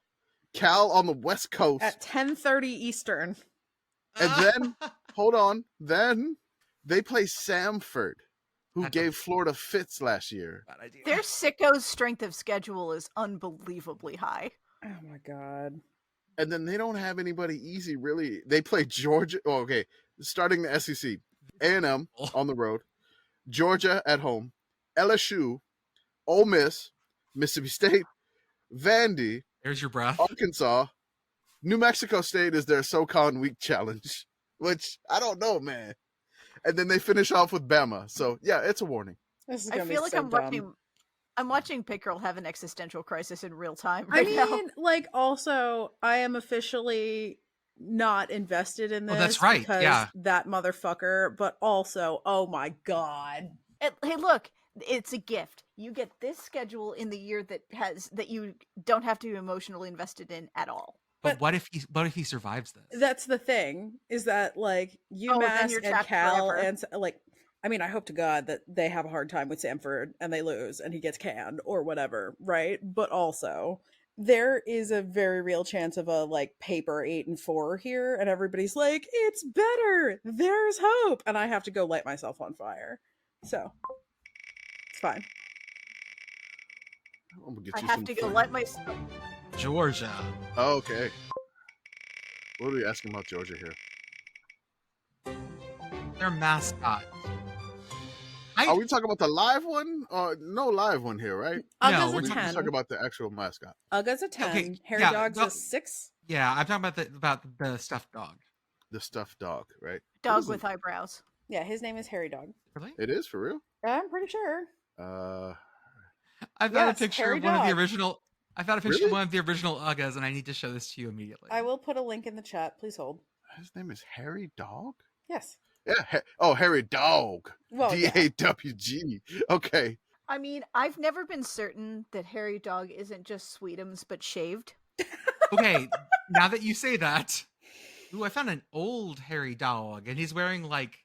on the West Coast at 10:30 Eastern. And then hold on. Then they play Samford who That's gave Florida fits last year. Bad idea. Their sickos' strength of schedule is unbelievably high. Oh my god. And then they don't have anybody easy, really. They play Georgia. Oh, okay, starting the SEC, A&M on the road, Georgia at home, LSU, Ole Miss, Mississippi State, Vandy, There's your breath. Arkansas, New Mexico State is their SoCon Week challenge, which I don't know, man. And then they finish off with Bama. So yeah, it's a warning. This is I gonna be feel like so I'm watching PittGirl have an existential crisis in real time right now. like, also, I am officially not invested in this. Oh, that's right. Because Yeah. that motherfucker, but also, oh my god. Hey, look, it's a gift. You get this schedule in the year that you don't have to be emotionally invested in at all. But what if he survives this? That's the thing, is that, like, then UMass you're and trapped Cal forever. and, like, I mean, I hope to God that they have a hard time with Samford and they lose and he gets canned or whatever, right? But also, there is a very real chance of a, like, paper 8-4 here, and everybody's like, it's better, there's hope, and I have to go light myself on fire. So, it's fine. I'm gonna get I you have some to go food. let myself. Georgia. Oh, okay. What are we asking about Georgia here? Their mascot. Are we talking about the live one? No live one here, right? Ugga's we're a We're just 10. talking about the actual mascot. Ugga's a 10. Okay, Hairy yeah, Dog's well- a 6. Yeah, I'm talking about the stuffed dog. The stuffed dog, right? Dog is with eyebrows. Yeah, his name is Hairy Dog. Really? It is for real. I'm pretty sure. I found Yes, a picture hairy of one of the dog. original. I found a picture Really? of one of the original Uggas, and I need to show this to you immediately. I will put a link in the chat. Please hold. His name is Harry Dog. Yes. Yeah. Harry Dog. Well, yeah. DAWG. Okay. I mean, I've never been certain that Hairy Dog isn't just Sweetums but shaved. Okay, now that you say that, ooh, I found an old hairy dog, and he's wearing like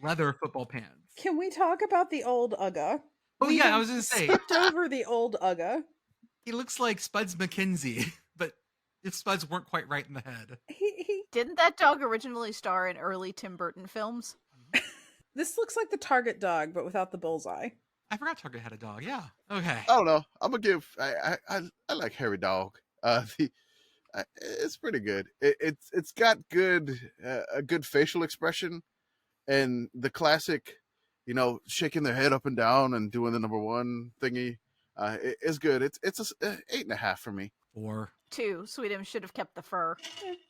leather football pants. Can we talk about the old Ugga? Oh We yeah, I have was gonna say skipped over the old Ugga. he looks like Spuds McKenzie, but if Spuds weren't quite right in the head. Didn't that dog originally star in early Tim Burton films? This looks like the Target dog, but without the bullseye. I forgot Target had a dog. Yeah. Okay. I don't know. I'm gonna give. I like Harry Dog. It's pretty good. It's got a good facial expression, and the classic, shaking their head up and down and doing the number one thingy. It's good. It's a 8.5 for me. 4. 2. Sweetums should have kept the fur.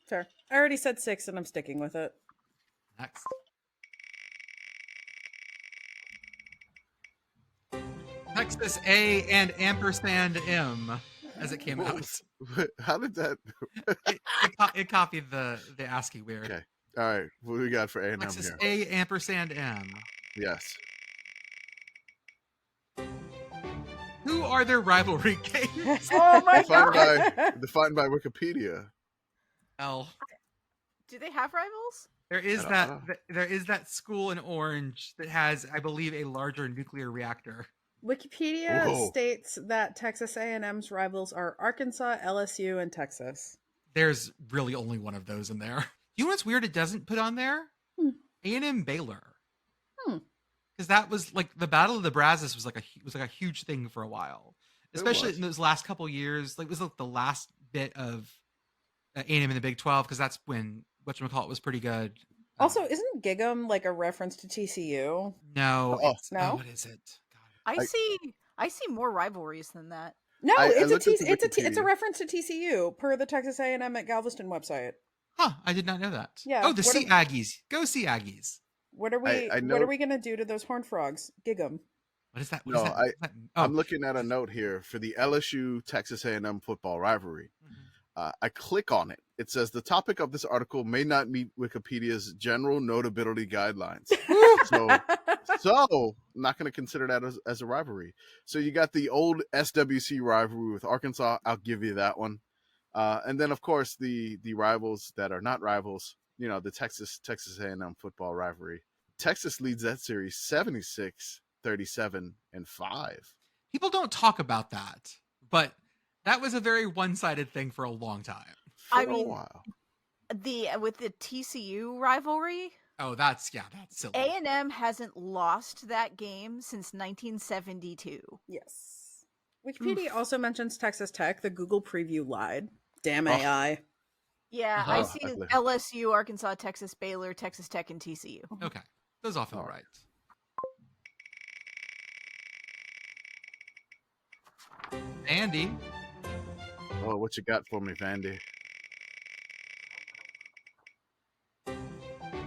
Fair. I already said 6, and I'm sticking with it. Next. Texas A and ampersand M as it came out. How did that? It copied the ASCII weird. Okay. All right. What do we got for A&M Texas here? A ampersand M. Yes. Who are their rivalry games? Oh my Defined by Wikipedia. L. Do they have rivals? There is I don't there is that school in Orange that has, I believe, a larger nuclear reactor. Wikipedia Whoa. states that Texas A&M's rivals are Arkansas, LSU, and Texas. There's really only one of those in there. You know what's weird? It doesn't put on there A&M Baylor. Because that was like the Battle of the Brazos was like a huge thing for a while, especially in those last couple years. Like it was like the last bit of A&M in the Big 12 because that's when whatchamacallit was pretty good. Also, isn't Gig'em like a reference to TCU? No, Oh. it's, No? what is it? I see more rivalries than that. No, I it's looked at the it's a Wikipedia. reference to TCU per the Texas A&M at Galveston website. Huh? I did not know that. Yeah, Oh, the what Sea Aggies. Go Sea Aggies. What are we? I What are know- we gonna do to those horned frogs? Gig'em. What is that? What No, is that? What is that? Oh, I'm looking at a note here for the LSU Texas A&M football rivalry. I click on it. It says the topic of this article may not meet Wikipedia's general notability guidelines. So I'm not going to consider that as a rivalry. So you got the old SWC rivalry with Arkansas. I'll give you that one. And then, of course, the rivals that are not rivals, the Texas A&M football rivalry. Texas leads that series 76-37 and 5. people don't talk about that, but that was a very one-sided thing for a long time. For I a mean, while. With the TCU rivalry, Oh, that's silly. A&M hasn't lost that game since 1972. Yes. Wikipedia also mentions Texas Tech. The Google preview lied. Damn AI. Yeah, Uh-huh. I Oh, see ugly. LSU, Arkansas, Texas, Baylor, Texas Tech, and TCU. Okay, those all feel All right. Andy, Oh, what you got for me, Vandy?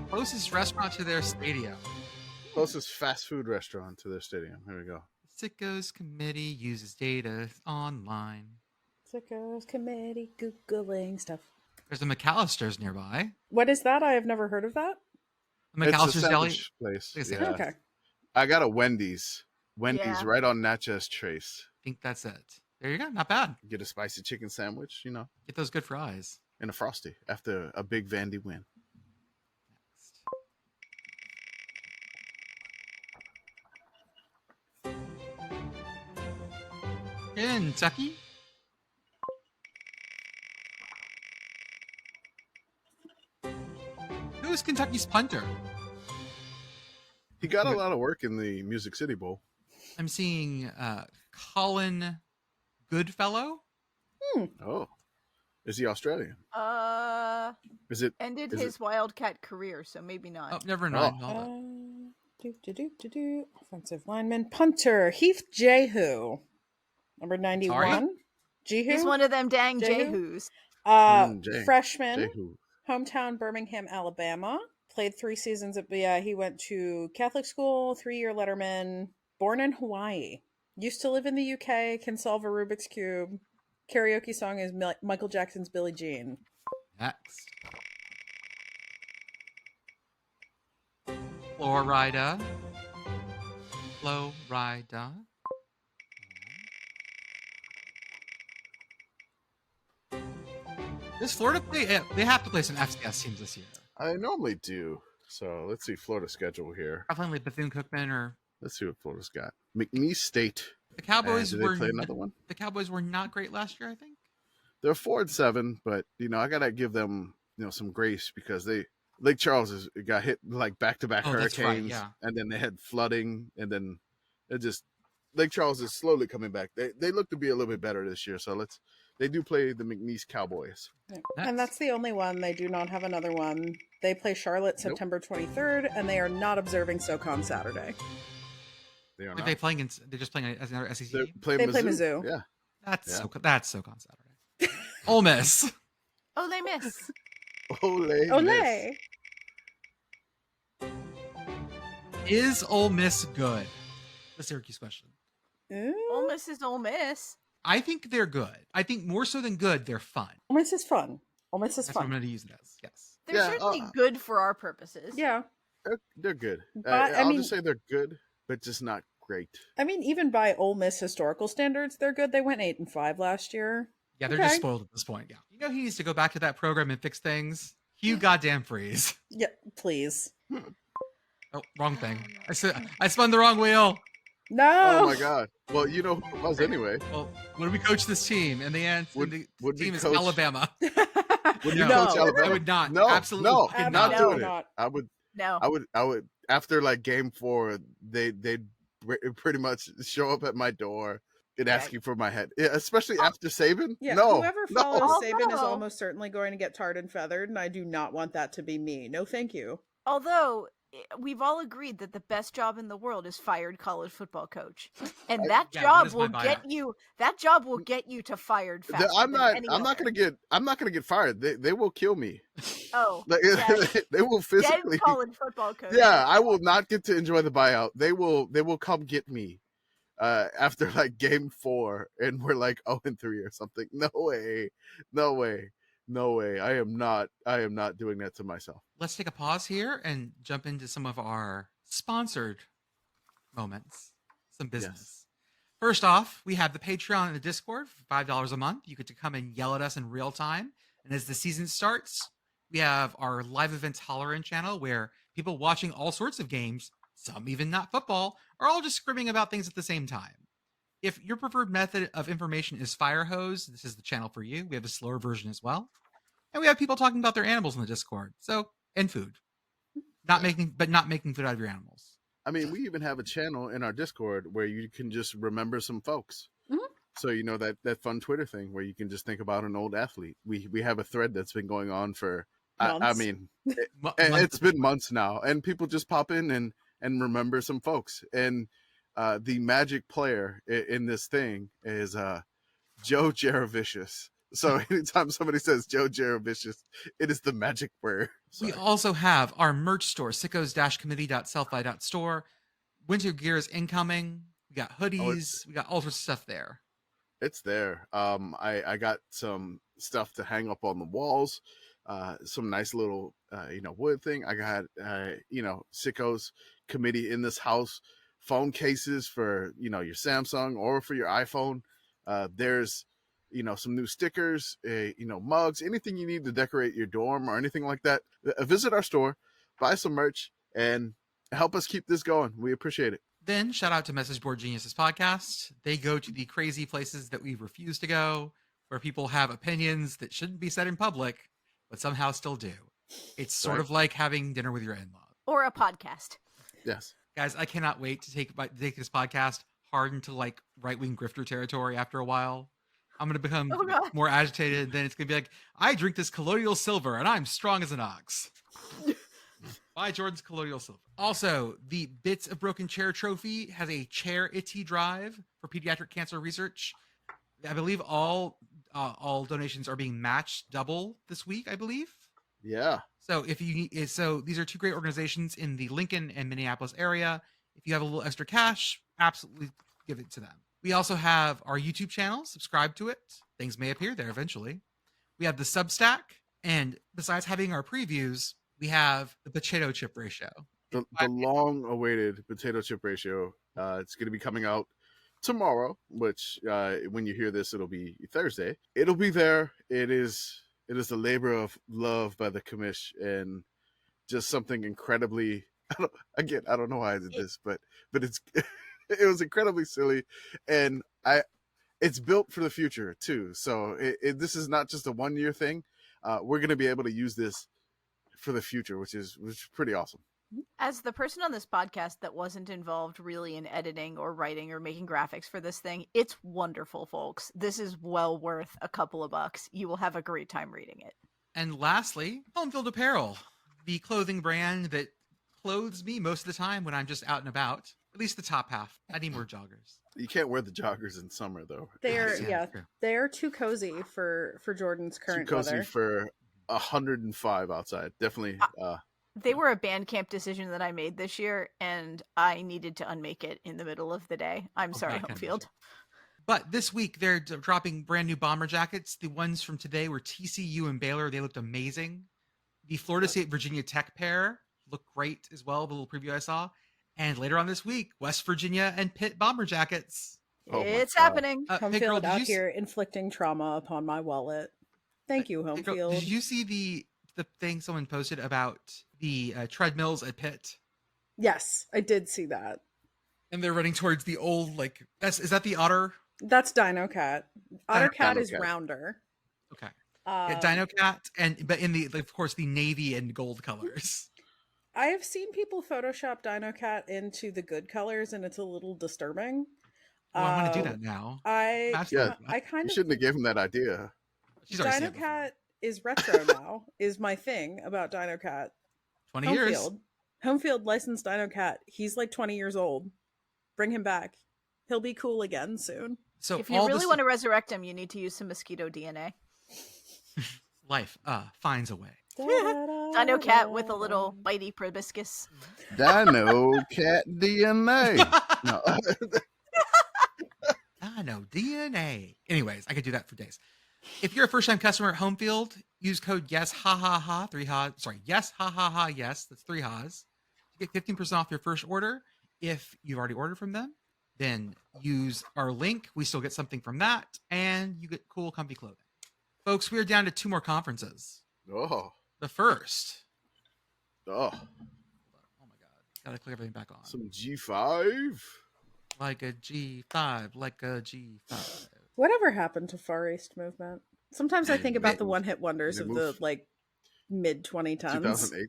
closest restaurant to their stadium. Closest fast food restaurant to their stadium. Here we go. Sickos Committee uses data online. Sickos Committee Googling stuff. There's a McAllister's nearby. What is that? I have never heard of that. A It's a McAllister's Deli. sandwich place. Like a Yeah. sandwich. Okay. I got a Wendy's. Wendy's Yeah. right on Natchez Trace. I think that's it. There you go. Not bad. Get a spicy chicken sandwich, Get those good fries. and a Frosty after a big Vandy win. Kentucky. Who's Kentucky's punter? He got a lot of work in the Music City Bowl. I'm seeing Colin Goodfellow. Oh, is he Australian? Is it? Ended Is his Wildcat career, so maybe not. Oh, never mind. Hold on. Offensive lineman. Punter. Heath Jehu. Number 91. Sorry? Jehu? He's one of them dang Jehu? Jehu's. Freshman. Jehu. Hometown Birmingham, Alabama. Played 3 seasons at he went to Catholic school, 3-year letterman. Born in Hawaii. Used to live in the UK, can solve a Rubik's Cube. Karaoke song is Michael Jackson's Billie Jean. Next. Florida. Florida. Does Florida play? They have to play some FCS teams this year. I normally do. So let's see Florida's schedule here. Probably Bethune-Cookman or Let's see what Florida's got. McNeese State. the Cowboys. Do they Were play another one? The Cowboys were not great last year, I think. They're 4-7, but I gotta give them some grace because Lake Charles got hit like back-to-back Oh, that's right, hurricanes, yeah. and then they had flooding, and then Lake Charles is slowly coming back. They look to be a little bit better this year, so they do play the McNeese Cowboys. Yeah. Next. And that's the only one. They do not have another one. They play Charlotte September 23rd, and they are not observing SoCon Saturday. They are Are not. they playing? They're just playing as another SEC. They Team? play They Mizzou. play Mizzou. Yeah. That's Yeah. that's SoCon Saturday. Ole Miss. Oh, they miss. Ole. Olay! Is Ole Miss good? The Syracuse question. Ole Miss is Ole Miss. I think they're good. I think more so than good, they're fun. Ole Miss is fun. Ole Miss is That's what I'm fun. going to use it as. Yes. They're Yeah, certainly good for our purposes. Yeah. They're good. But, I'll just say they're good, but just not great. I mean, even by Ole Miss historical standards, they're good. They went 8-5 last year. Yeah, they're Okay. just spoiled at this point. Yeah. You know he needs to go back to that program and fix things. Hugh goddamn Freeze. Yeah, please. Oh, wrong thing. I spun the wrong wheel. No. Oh my god. Well, you know who it was anyway. Well, when we coach this team, and the Would the we team is coach- Alabama. Would you No. coach Alabama? I would not. No, Absolutely no, fucking not not. doing not. it. I would. No. I would. After like game 4, they'd pretty much show up at my door and ask you for my head. Yeah, especially after Saban. Yeah, no, whoever no. follows Saban is Although- almost certainly going to get tarred and feathered, and I do not want that to be me. No, thank you. Although we've all agreed that the best job in the world is fired college football coach, and I- that Yeah, job what is will my get buyout? you. That job will get you to fired faster. I'm than not. any I'm not other. gonna get fired. They will kill me. Oh, Like, dead, they will dead physically. college football coach. Yeah, I will not get to enjoy the buyout. They will come get me after like game 4 and we're like 0-3 or something. No way. I am not doing that to myself. Let's take a pause here and jump into some of our sponsored moments. Some business. First off, we have the Patreon and the Discord for $5 a month. You get to come and yell at us in real time. And as the season starts, we have our live events Holler-In channel where people watching all sorts of games, some even not football, are all just scribbling about things at the same time. If your preferred method of information is fire hose, this is the channel for you. We have a slower version as well. And we have people talking about their animals in the Discord. So, and food. not making food out of your animals. I mean, we even have a channel in our Discord where you can just remember some folks. Mhm. So that fun Twitter thing where you can just think about an old athlete. We have a thread that's been going on for I Months. mean Months. it's been months now, and people just pop in and remember some folks. And the magic player in this thing is Joe Jaravicious. So anytime somebody says Joe Jaravicious, it is the magic word. We also have our merch store, sickos-committee.sellfy.store. Winter gear is incoming. We got hoodies. We got all sorts of stuff there. It's there. I got some stuff to hang up on the walls. Some nice little wood thing. I got Sickos Committee in this house phone cases for your Samsung or for your iPhone. There's some new stickers, mugs, anything you need to decorate your dorm or anything like that. Visit our store, buy some merch, and help us keep this going. We appreciate it. Then shout out to Message Board Geniuses podcast. They go to the crazy places that we refuse to go, where people have opinions that shouldn't be said in public, but somehow still do. It's sort of like having dinner with your in-laws. Or a podcast. Yes. Guys, I cannot wait to take this podcast hard into like right-wing grifter territory after a while. I'm going to become more agitated. Then it's going to be like, I drink this colloidal silver and I'm strong as an ox. Buy Jordan's colloidal silver. Also, the Bits of Broken Chair Trophy has a chair itty drive for pediatric cancer research. I believe all donations are being matched double this week, I believe. Yeah. So these are two great organizations in the Lincoln and Minneapolis area. If you have a little extra cash, absolutely give it to them. We also have our YouTube channel. Subscribe to it. Things may appear there eventually. We have the Substack. And besides having our previews, we have the potato chip ratio. The long-awaited potato chip ratio. It's going to be coming out tomorrow, which when you hear this, it'll be Thursday. It'll be there. It is the labor of love by the Commish, and just something incredibly. I don't know why I did this, but it's it was incredibly silly, and it's built for the future too. So this is not just a 1-year thing. We're going to be able to use this for the future, which is pretty awesome. As the person on this podcast that wasn't involved really in editing or writing or making graphics for this thing, it's wonderful, folks. This is well worth a couple of bucks. You will have a great time reading it. And lastly, Homefield Apparel, the clothing brand that clothes me most of the time when I'm just out and about. At least the top half. I need more joggers. You can't wear the joggers in summer, though. They're too cozy for Jordan's current too cozy weather. For 105 outside. Definitely. They were a Bandcamp decision that I made this year, and I needed to unmake it in the middle of the day. I'm sorry, Homefield. But this week, they're dropping brand new bomber jackets. The ones from today were TCU and Baylor. They looked amazing. The Florida State Virginia Tech pair looked great as well, the little preview I saw. And later on this week, West Virginia and Pitt bomber jackets. It's happening. Homefield out here inflicting trauma upon my wallet. Thank you, Homefield. Did you see the thing someone posted about the treadmills at Pitt? Yes, I did see that. And they're running towards the old, is that the Otter? That's Dino Cat. Otter Cat Dino is Cat. rounder. Okay. Dino Cat, but in the, of course, the navy and gold colors. I have seen people Photoshop Dino Cat into the good colors, and it's a little disturbing. Well, I want to do that now. I kind You of shouldn't have given him that idea. Dino Cat is retro now. Is my thing about Dino Cat. 20 years. Homefield licensed Dino Cat. He's like 20 years old. Bring him back. He'll be cool again soon. So if you really want to resurrect him, you need to use some mosquito DNA. Life finds a way. Dino Cat with a little bitey proboscis. Dino Cat DNA. No. Dino DNA. Anyways, I could do that for days. If you're a first-time customer at Homefield, use code yes ha ha ha 3 ha. Sorry, yes ha ha ha yes. That's 3 ha's. To get 15% off your first order. If you've already ordered from them, then use our link. We still get something from that, and you get cool, comfy clothing. Folks, we are down to 2 more conferences. Oh. The first. Oh. Oh my God. Gotta click everything back on. Some G5. Like a G5. Like a G5. Whatever happened to Far East movement? Sometimes I think about the one-hit wonders of the mid 2010s. 2008.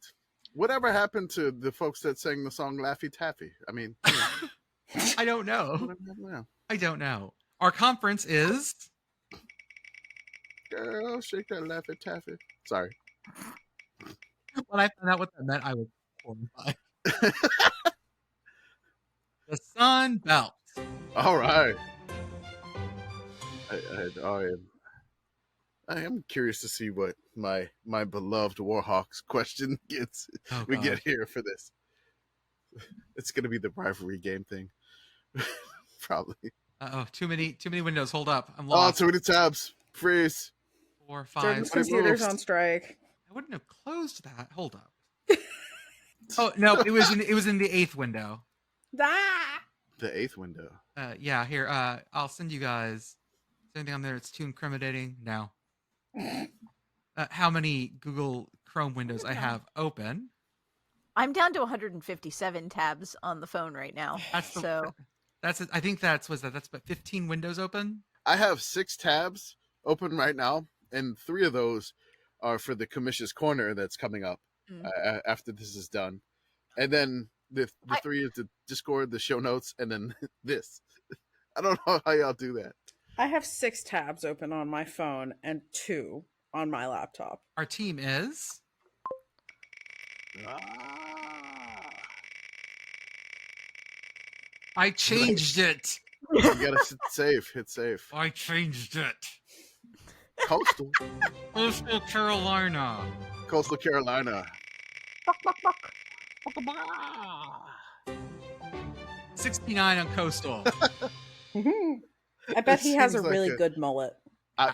Whatever happened to the folks that sang the song Laffy Taffy? I mean, I don't know. I don't know. Our conference is Girl, shake that Laffy Taffy. Sorry. when I found out what that meant, I was horrified. The Sun Belt. All right. I am curious to see what my beloved Warhawks question gets. Oh, we God. get here for this. It's gonna be the rivalry game thing, probably. Too many windows. Hold up, I'm Oh, lost. too many tabs. Freeze. 4, 5. Jordan's Nobody computer's moves. on strike. I wouldn't have closed that. Hold up. Oh no, it was in the 8th window. Ah! The 8th window. Yeah, here. I'll send you guys. Is there anything on there that's too incriminating? No. How many Google Chrome windows I have open? I'm down to 157 tabs on the phone right now. That's I think that's about 15 windows open. I have 6 tabs open right now, and 3 of those are for the Commish's Corner that's coming up after this is done. And then the 3 is the Discord, the show notes, and then this. I don't know how y'all do that. I have 6 tabs open on my phone and 2 on my laptop. Our team is I changed it. You gotta hit save. I changed it. Coastal Carolina. Coastal Carolina. 69 on Coastal. I bet he has a seems like really a- good mullet.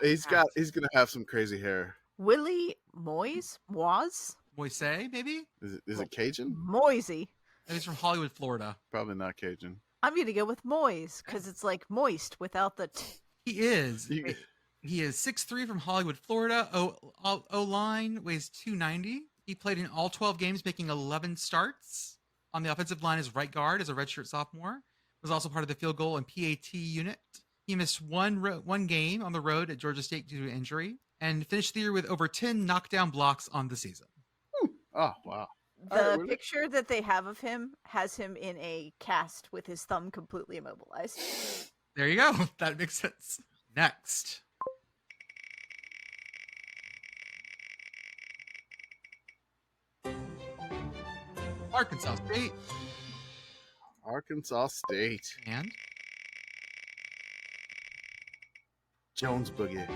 He's gonna have some crazy hair. Willie Moise? Was? Moise, maybe? Is it Cajun? Moisey. He's from Hollywood, Florida. Probably not Cajun. I'm going to go with Moise because it's like moist without the t. He is. You- He is 6'3" from Hollywood, Florida. O-line weighs 290. He played in all 12 games, making 11 starts. On the offensive line as right guard as a redshirt sophomore. Was also part of the field goal and PAT unit. He missed one game on the road at Georgia State due to injury and finished the year with over 10 knockdown blocks on the season. Oh, wow. The All right, really? picture that they have of him has him in a cast with his thumb completely immobilized. There you go. That makes sense. Next. Arkansas State. Arkansas State. And Jones Boogie.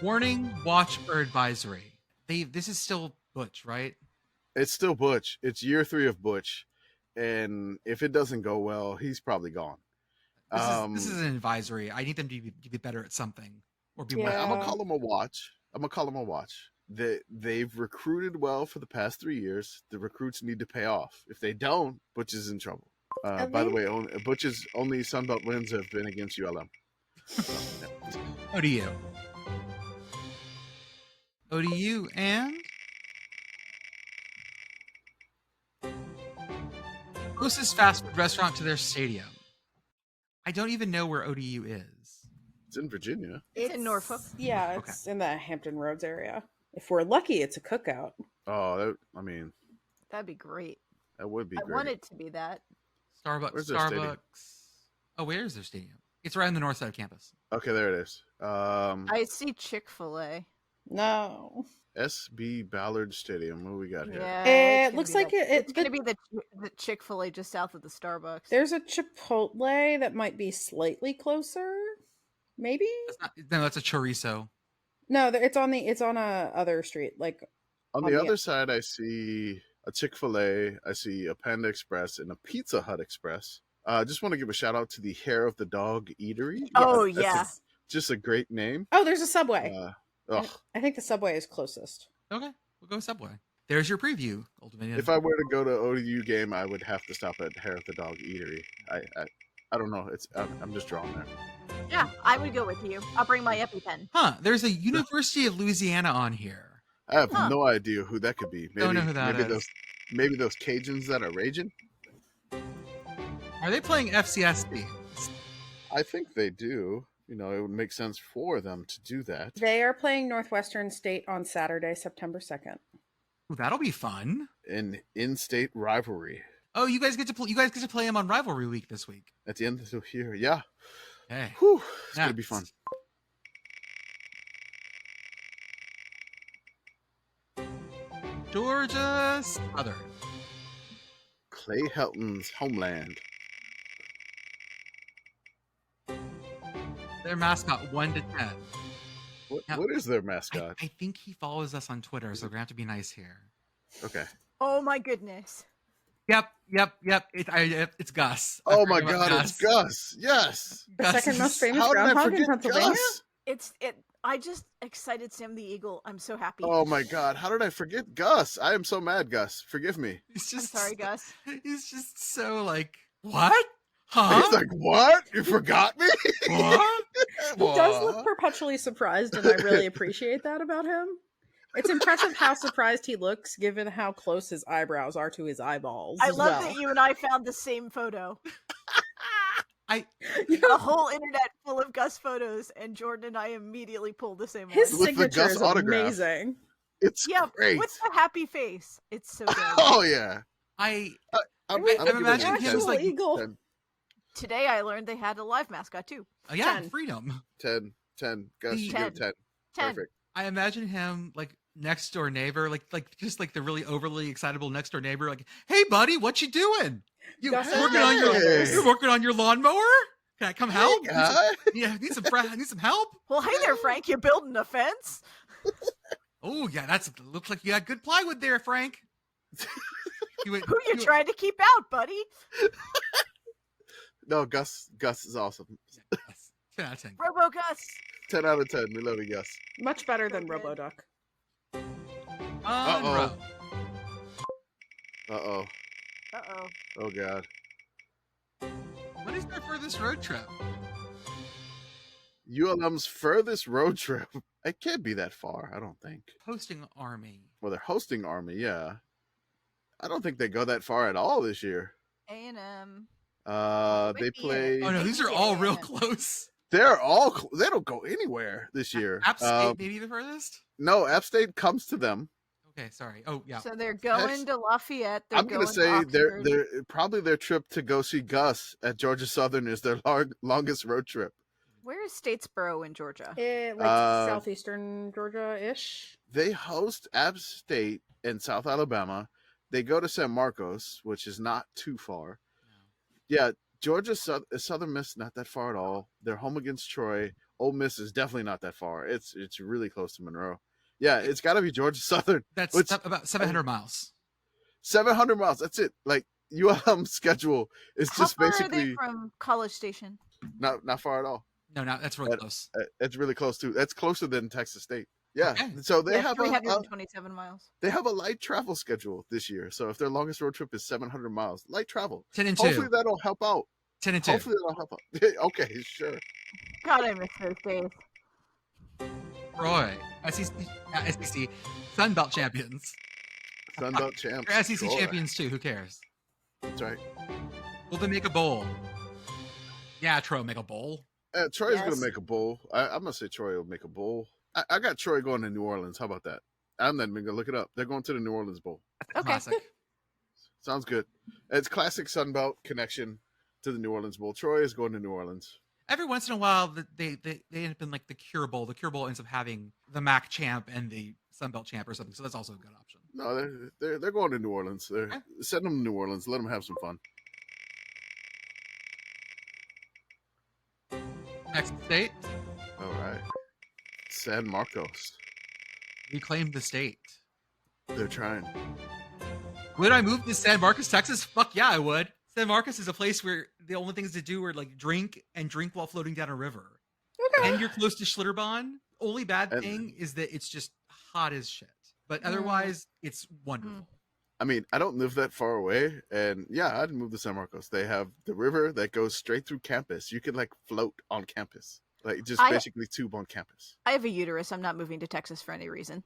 warning, watch, or advisory. This is still Butch, right? It's still Butch. It's year 3 of Butch. And if it doesn't go well, he's probably gone. This is an advisory. I need them to be better at something or be more. Yeah. I'm gonna call him a watch. They've recruited well for the past 3 years. The recruits need to pay off. If they don't, Butch is in trouble. By the way, Butch's only Sunbelt wins have been against ULM. ODU. ODU and closest fast food restaurant to their stadium. I don't even know where ODU is. It's in Virginia. It's in Norfolk. Yeah, it's in the Hampton Roads area. If we're lucky, it's a cookout. Oh, That'd be great. that would be I great. want it to be that. Starbucks. Where's their stadium? Starbucks. Oh, where is their stadium? It's right on the north side of campus. Okay, there it is. I see Chick-fil-A. No. SB Ballard Stadium. What do we got here? Yeah, It it's looks gonna like be it's going to be the Chick-fil-A just south of the Starbucks. There's a Chipotle that might be slightly closer. Maybe? No, that's a chorizo. No, it's on a other street. Like On the other side, I see a Chick-fil-A, I see a Panda Express, and a Pizza Hut Express. I just want to give a shout out to the Hair of the Dog Eatery. Oh, That's yeah. just a great name. oh, there's a Subway. Ugh. I think the Subway is closest. Okay, we'll go Subway. There's your preview, Old Dominion. If I were to go to ODU game, I would have to stop at Hair of the Dog Eatery. I don't know. I'm just drawn there. Yeah, I would go with you. I'll bring my EpiPen. There's a University of Louisiana on here. I have no idea who that could be. Maybe, Don't know who that maybe is. maybe those Cajuns that are raging. Are they playing FCS teams? I think they do. You know, it would make sense for them to do that. They are playing Northwestern State on Saturday, September 2nd. Ooh, that'll be fun. An in-state rivalry Oh, you guys get to play him on Rivalry Week this week. at the end of the year. Yeah. Hey, Whew, it's gonna be fun. Georgia Southern. Clay Helton's homeland. Their mascot 1 to 10. What is their mascot? I think he follows us on Twitter, so we're gonna have to be nice here. Okay. Oh my goodness. Yep. It's Gus. I Oh my forgot about God, it's Gus. Yes. The Gus second is- most famous How did I groundhog in forget Pennsylvania. Gus? I just excited Sam the Eagle. I'm so happy. Oh my God, how did I forget Gus? I am so mad, Gus. Forgive me. He's I'm just sorry, Gus. He's just so like, what? Huh? He's like, what? You forgot me? What? He does look perpetually surprised, and I really appreciate that about him. It's impressive how surprised he looks, given how close his eyebrows are to his eyeballs. I as love well. that you and I found the same photo. I A whole internet full of Gus photos, and Jordan and I immediately pulled the same His one. With the signature Gus is autograph. amazing. It's Yeah, great. with the happy face. It's so good. Oh yeah. I I'm Wait, giving imagining it him as, 10. like- Eagle. 10, Today I learned they had a live mascot too. yeah, 10. freedom. 10. Gus, you give it 10. 10. Perfect. I imagine him like next door neighbor, like just like the really overly excitable next door neighbor, like, hey buddy, what you doing? You Gus is working on your Hey. you're working on your lawnmower? Can I come help? Hey, guy. Need some help? Well, hey there, Frank. You building a fence? Oh yeah, looks like you got good plywood there, Frank. Who you trying to keep out, buddy? No, Gus is awesome. 10 out of 10. Robo Gus. 10 out of 10. We love you, Gus. Much better than So good. RoboDuck. Monroe. Uh-oh. Uh-oh. Oh, God. What is their furthest road trip? ULM's furthest road trip. It can't be that far, I don't think. Hosting Army. Well, they're hosting Army, yeah. I don't think they go that far at all this year. A&M. They Might be play. it. Oh no, these are all real Yeah. close. They're all. They don't go anywhere this year. App State, maybe the furthest. No, App State comes to them. Okay, sorry. Oh yeah. So they're going to Lafayette. They're I'm gonna going say to they're Oxford. probably their trip to go see Gus at Georgia Southern is their longest road trip. Where is Statesboro in Georgia? Southeastern Georgia-ish. They host App State in South Alabama. They go to San Marcos, which is not too far. Yeah, Georgia Southern Miss not that far at all. They're home against Troy. Ole Miss is definitely not that far. It's really close to Monroe. Yeah, it's got to be Georgia Southern. That's Which- about 700 miles. 700 miles. That's it. Like ULM schedule is How just far are basically they from College Station? not far at all. No, that's really close. It's really close too. That's closer than Texas State. Yeah. Okay. So they Yeah, have 327 miles. they have a light travel schedule this year. So if their longest road trip is 700 miles, light travel. 10 and Hopefully 2. that'll help out. 10 and 2. Hopefully that'll help out. Okay, sure. God, I miss those days. Troy, SEC, Sun Belt champions. Sunbelt champs. Or SEC Troy. champions too. Who cares? That's right. Will they make a bowl? Yeah, Troy will make a bowl. Troy's Yes. gonna make a bowl. I'm gonna say Troy will make a bowl. I got Troy going to New Orleans. How about that? I'm not even gonna look it up. They're going to the New Orleans Bowl. Okay. Classic. Sounds good. It's classic Sunbelt connection to the New Orleans Bowl. Troy is going to New Orleans. Every once in a while, they end up in like the Cure Bowl. The Cure Bowl ends up having the MAC champ and the Sun Belt champ or something. So that's also a good option. No, they're going to New Orleans. Send them to New Orleans. Let them have some fun. Next state, All right. San Marcos. reclaim the state. They're trying. Would I move to San Marcos, Texas? Fuck yeah, I would. San Marcos is a place where the only things to do are like drink while floating down a river. Okay. And you're close to Schlitterbahn. Only bad And- thing is that it's just hot as shit. But otherwise, it's wonderful. I mean, I don't live that far away, and yeah, I'd move to San Marcos. They have the river that goes straight through campus. You could like float on campus, like just basically tube on campus. I have a uterus. I'm not moving to Texas for any reason.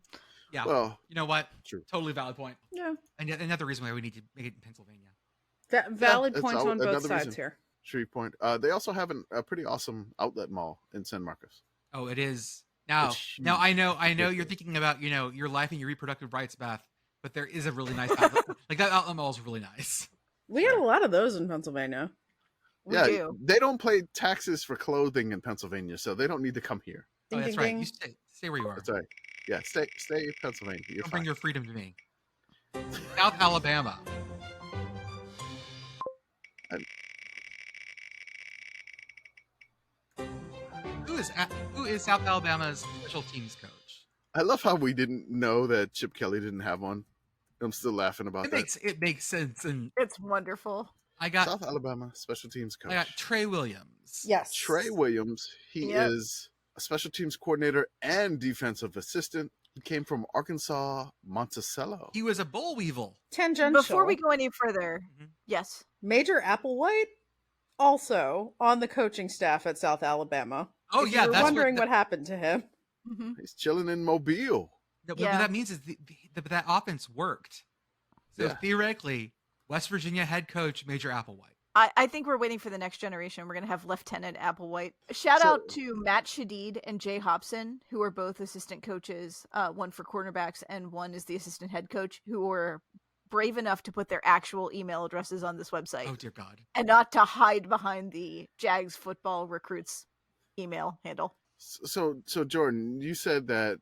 Yeah. Well, You know what? true. Totally valid point. Yeah. And yet another reason why we need to make it in Pennsylvania. Valid that's points on both another sides reason. here. Shreve Point. They also have a pretty awesome outlet mall in San Marcos. Oh, it is. Now, It's now I know huge. you're thinking about, your life and your reproductive rights, Beth. but there is a really nice outlet. Like that outlet mall is really nice. We got a lot of those in Pennsylvania. We Yeah, do. they don't pay taxes for clothing in Pennsylvania, so they don't need to come here. Ding, Oh, that's ding, right. ding. You stay where you are. That's right. Yeah, stay in Pennsylvania. You're Don't fine. bring your freedom to me. South Alabama. Who is South Alabama's special teams coach? I love how we didn't know that Chip Kelly didn't have one. I'm still laughing about that. It makes sense, and It's wonderful. I got South Alabama special teams coach. I got Trey Williams. Yes. Trey Williams. He Yep. is a special teams coordinator and defensive assistant. He came from Arkansas, Monticello. He was a boll weevil. Tangential. Before we go any further, Mhm. yes. Major Applewhite, also on the coaching staff at South Alabama. Oh If yeah, you were that's wondering what what happened to him. Hmm. He's chilling in Mobile. what Yeah. that means is that offense worked. So Yeah. theoretically, West Virginia head coach Major Applewhite. I think we're waiting for the next generation. We're going to have Lieutenant Applewhite. Shout So- out to Matt Shadid and Jay Hobson, who are both assistant coaches, one for cornerbacks and one is the assistant head coach, who were brave enough to put their actual email addresses on this website Oh dear God. and not to hide behind the Jags football recruits email handle. So Jordan, you said that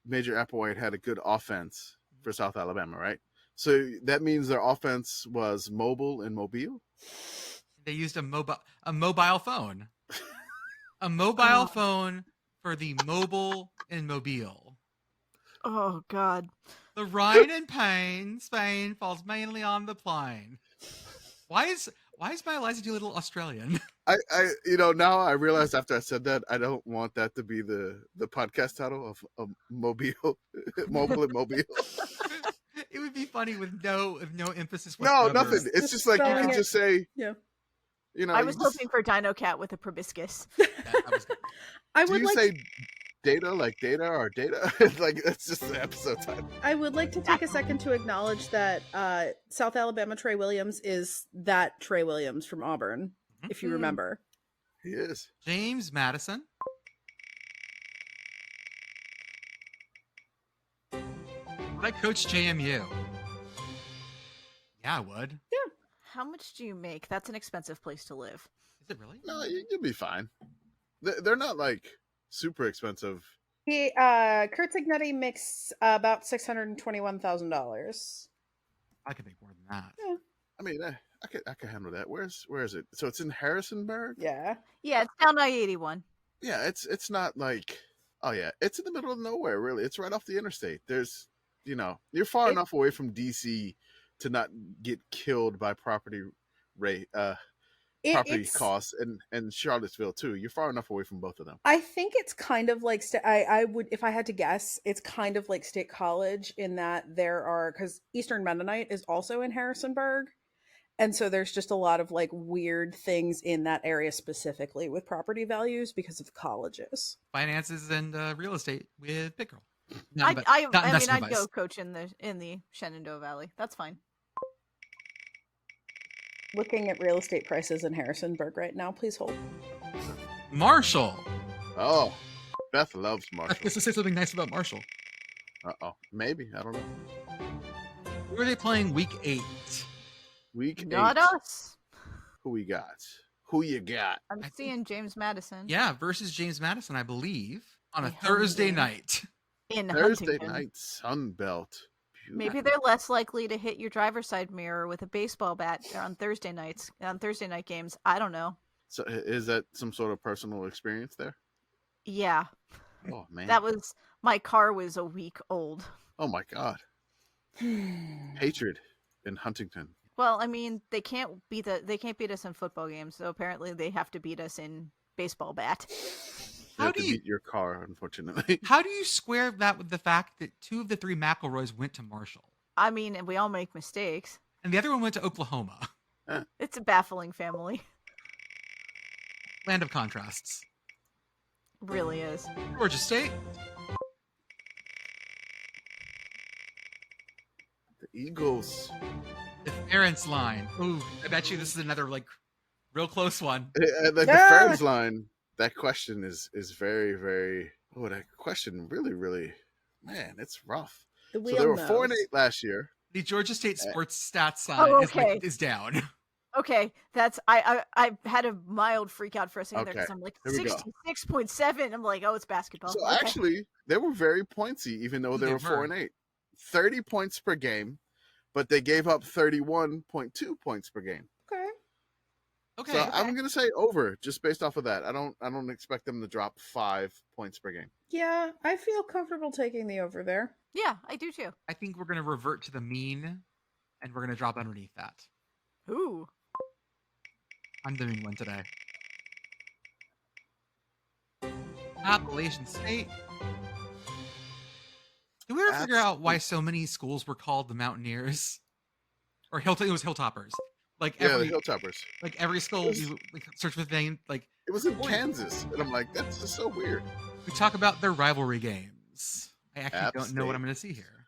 Major Applewhite had a good offense for South Alabama, right? So that means their offense was mobile in Mobile? They used a mobile phone. A mobile phone for the mobile in Mobile. Oh, God. The Rhine and Spain falls mainly on the plain. Why is my Eliza Doolittle Australian? I now I realize after I said that I don't want that to be the podcast title of Mobile, Mobile and Mobile. It would be funny with no emphasis No, whatsoever. nothing. It's just like you spelling can it. just say, Yeah. I was you just- hoping for Dino Cat with a proboscis. Yeah, that was good. I do would you like say data like data or data? Like that's just the episode title. I would like to take a second to acknowledge that South Alabama Trey Williams is that Trey Williams from Auburn, if you Mhm. remember. He is. James Madison. Would I coach JMU? Yeah, I would. How much do you make? That's an expensive place to live. Is it really? No, you'll be fine. They're not like super expensive. He Kurt Signetti makes about $621,000. I could make more than that. I mean, I could handle that. Where is it? So it's in Harrisonburg. Yeah. Yeah, it's down I-81. Yeah, it's not like, oh yeah, it's in the middle of nowhere. Really, it's right off the interstate. There's, you're far enough away from DC to not get killed by property rate, property It's costs, and Charlottesville too. You're far enough away from both of them. I think it's kind of like I would, if I had to guess, it's kind of like State College in that there are, because Eastern Mennonite is also in Harrisonburg, and so there's just a lot of like weird things in that area specifically with property values because of the colleges. Finances and real estate with PittGirl. Not I inve- not mean, investment I'd advice. go coach in the Shenandoah Valley. That's fine. Looking at real estate prices in Harrisonburg right now, please hold. Marshall. Oh, Beth loves I Marshall. guess to say something nice about Marshall. Maybe I don't know. Who are they playing week 8? Week Not 8. us. Who we got? Who you got? I'm I think- seeing James Madison. Yeah, versus James Madison, I believe, on a A home Thursday game. night. In Thursday Huntington. night Sun Belt. Maybe they're less likely to hit your driver's side mirror with a baseball bat on Thursday nights, on Thursday night games. I don't know. So is that some sort of personal experience there? Yeah, Oh man. my car was a week old. Oh my god. Hatred in Huntington. Well, I mean, they can't beat us in football games, so apparently they have to beat us in baseball bat. You How have do to you- beat your car, unfortunately. How do you square that with the fact that 2 of the 3 McElroys went to Marshall, I mean, and we all make mistakes. and the other one went to Oklahoma? It's a baffling family. Land of contrasts. Really is. Georgia State. The Eagles. The Ferentz line. Ooh, I bet you this is another real close one. The Yeah. Ferns line. That question is very, very. Oh, that question really, really. Man, it's rough. The So wheel they were knows. 4-8 last year. The Georgia State sports stats Oh, is, okay. is down. Okay, that's I had a mild freak out for a second there Okay, because I'm like here we go. 66.7. I'm like, oh, it's basketball. So Okay. actually, they were very pointsy, even though they They were 4-8. 30 points per game, but they gave up 31.2 points per game. Okay. Okay. So I'm gonna say over, just based off of that. I don't expect them to drop 5 points per game. Yeah, I feel comfortable taking the over there. Yeah, I do too. I think we're gonna revert to the mean, and we're gonna drop underneath that. Ooh. I'm the mean one today. Appalachian State. Did we ever figure out why so many schools were called the Mountaineers? Or it was Hilltoppers. Like Yeah, every the Hilltoppers. like every school we search with name, like It was in Kansas, and I'm like, that's just so weird. we talk about their rivalry games. I actually App don't know what State. I'm gonna see here.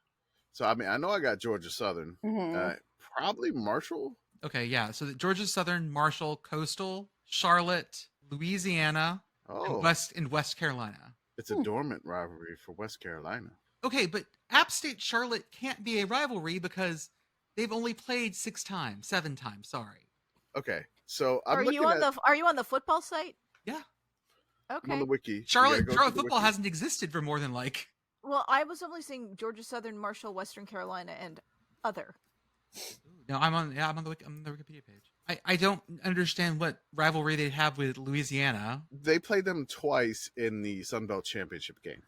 So I mean, I know I got Georgia Southern. Mhm. Probably Marshall. Okay, yeah. So the Georgia Southern, Marshall, Coastal, Charlotte, Louisiana, Oh, and West Carolina. it's a dormant rivalry for West Carolina. Okay, but App State Charlotte can't be a rivalry because they've only played 7 times. Sorry. Okay, so I'm Are looking you on at Are you on the football site? Yeah. I'm Okay. on the wiki. You Charlotte gotta go to the football wiki. hasn't existed for more than like. Well, I was only seeing Georgia Southern, Marshall, Western Carolina, and other. No, I'm on the Wikipedia page. I don't understand what rivalry they have with Louisiana. They played them twice in the Sun Belt Championship game.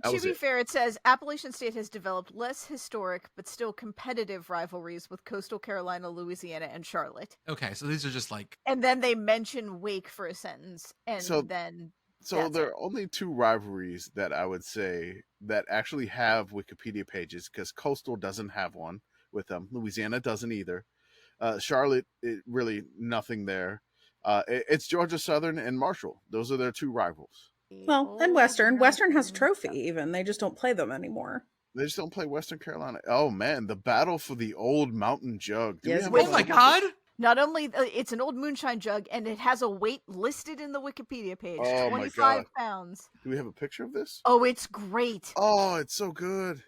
That To was be it. fair, it says Appalachian State has developed less historic but still competitive rivalries with Coastal Carolina, Louisiana, and Charlotte. Okay, so these are just like And then they mention Wake for a sentence, and So- then So That's there are only 2 rivalries that I would say that actually have Wikipedia pages, because Coastal doesn't have one with them. Louisiana doesn't either. Charlotte, really nothing there. It's Georgia Southern and Marshall. Those are their 2 rivals. Well, and Western. Western has a trophy even. They just don't play them anymore. They just don't play Western Carolina. Oh man, the battle for the old mountain jug. Do we Yes, have wait, oh a- my god! Not only it's an old moonshine jug, and it has a weight listed in the Wikipedia page. Oh my 25 God. pounds. Do we have a picture of this? Oh, it's great. Oh, it's so good.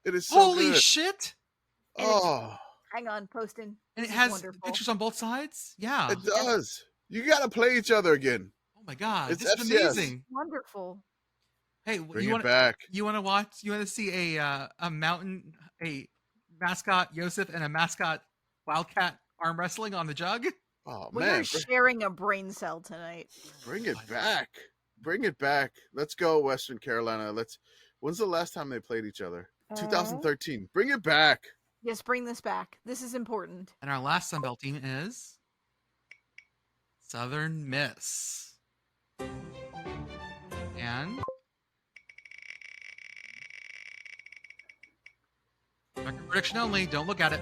It is so Holy good. shit! And it's- Oh, Hang on, posting. And This it is has wonderful. pictures on both sides. Yeah. it does. You got to play each other again. Oh my god, It's this is FCS. amazing. Wonderful. Hey, Bring you it want back. you want to watch? You want to see a mascot Yosef and a mascot Wildcat arm wrestling on the jug? Oh We man, are sharing a brain cell tonight. bring it back. Bring it back. Let's go, Western Carolina. When's the last time they played each other? 2013. Bring it back. Yes, bring this back. This is important. And our last Sunbelt team is Southern Miss. And record prediction only. Don't look at it.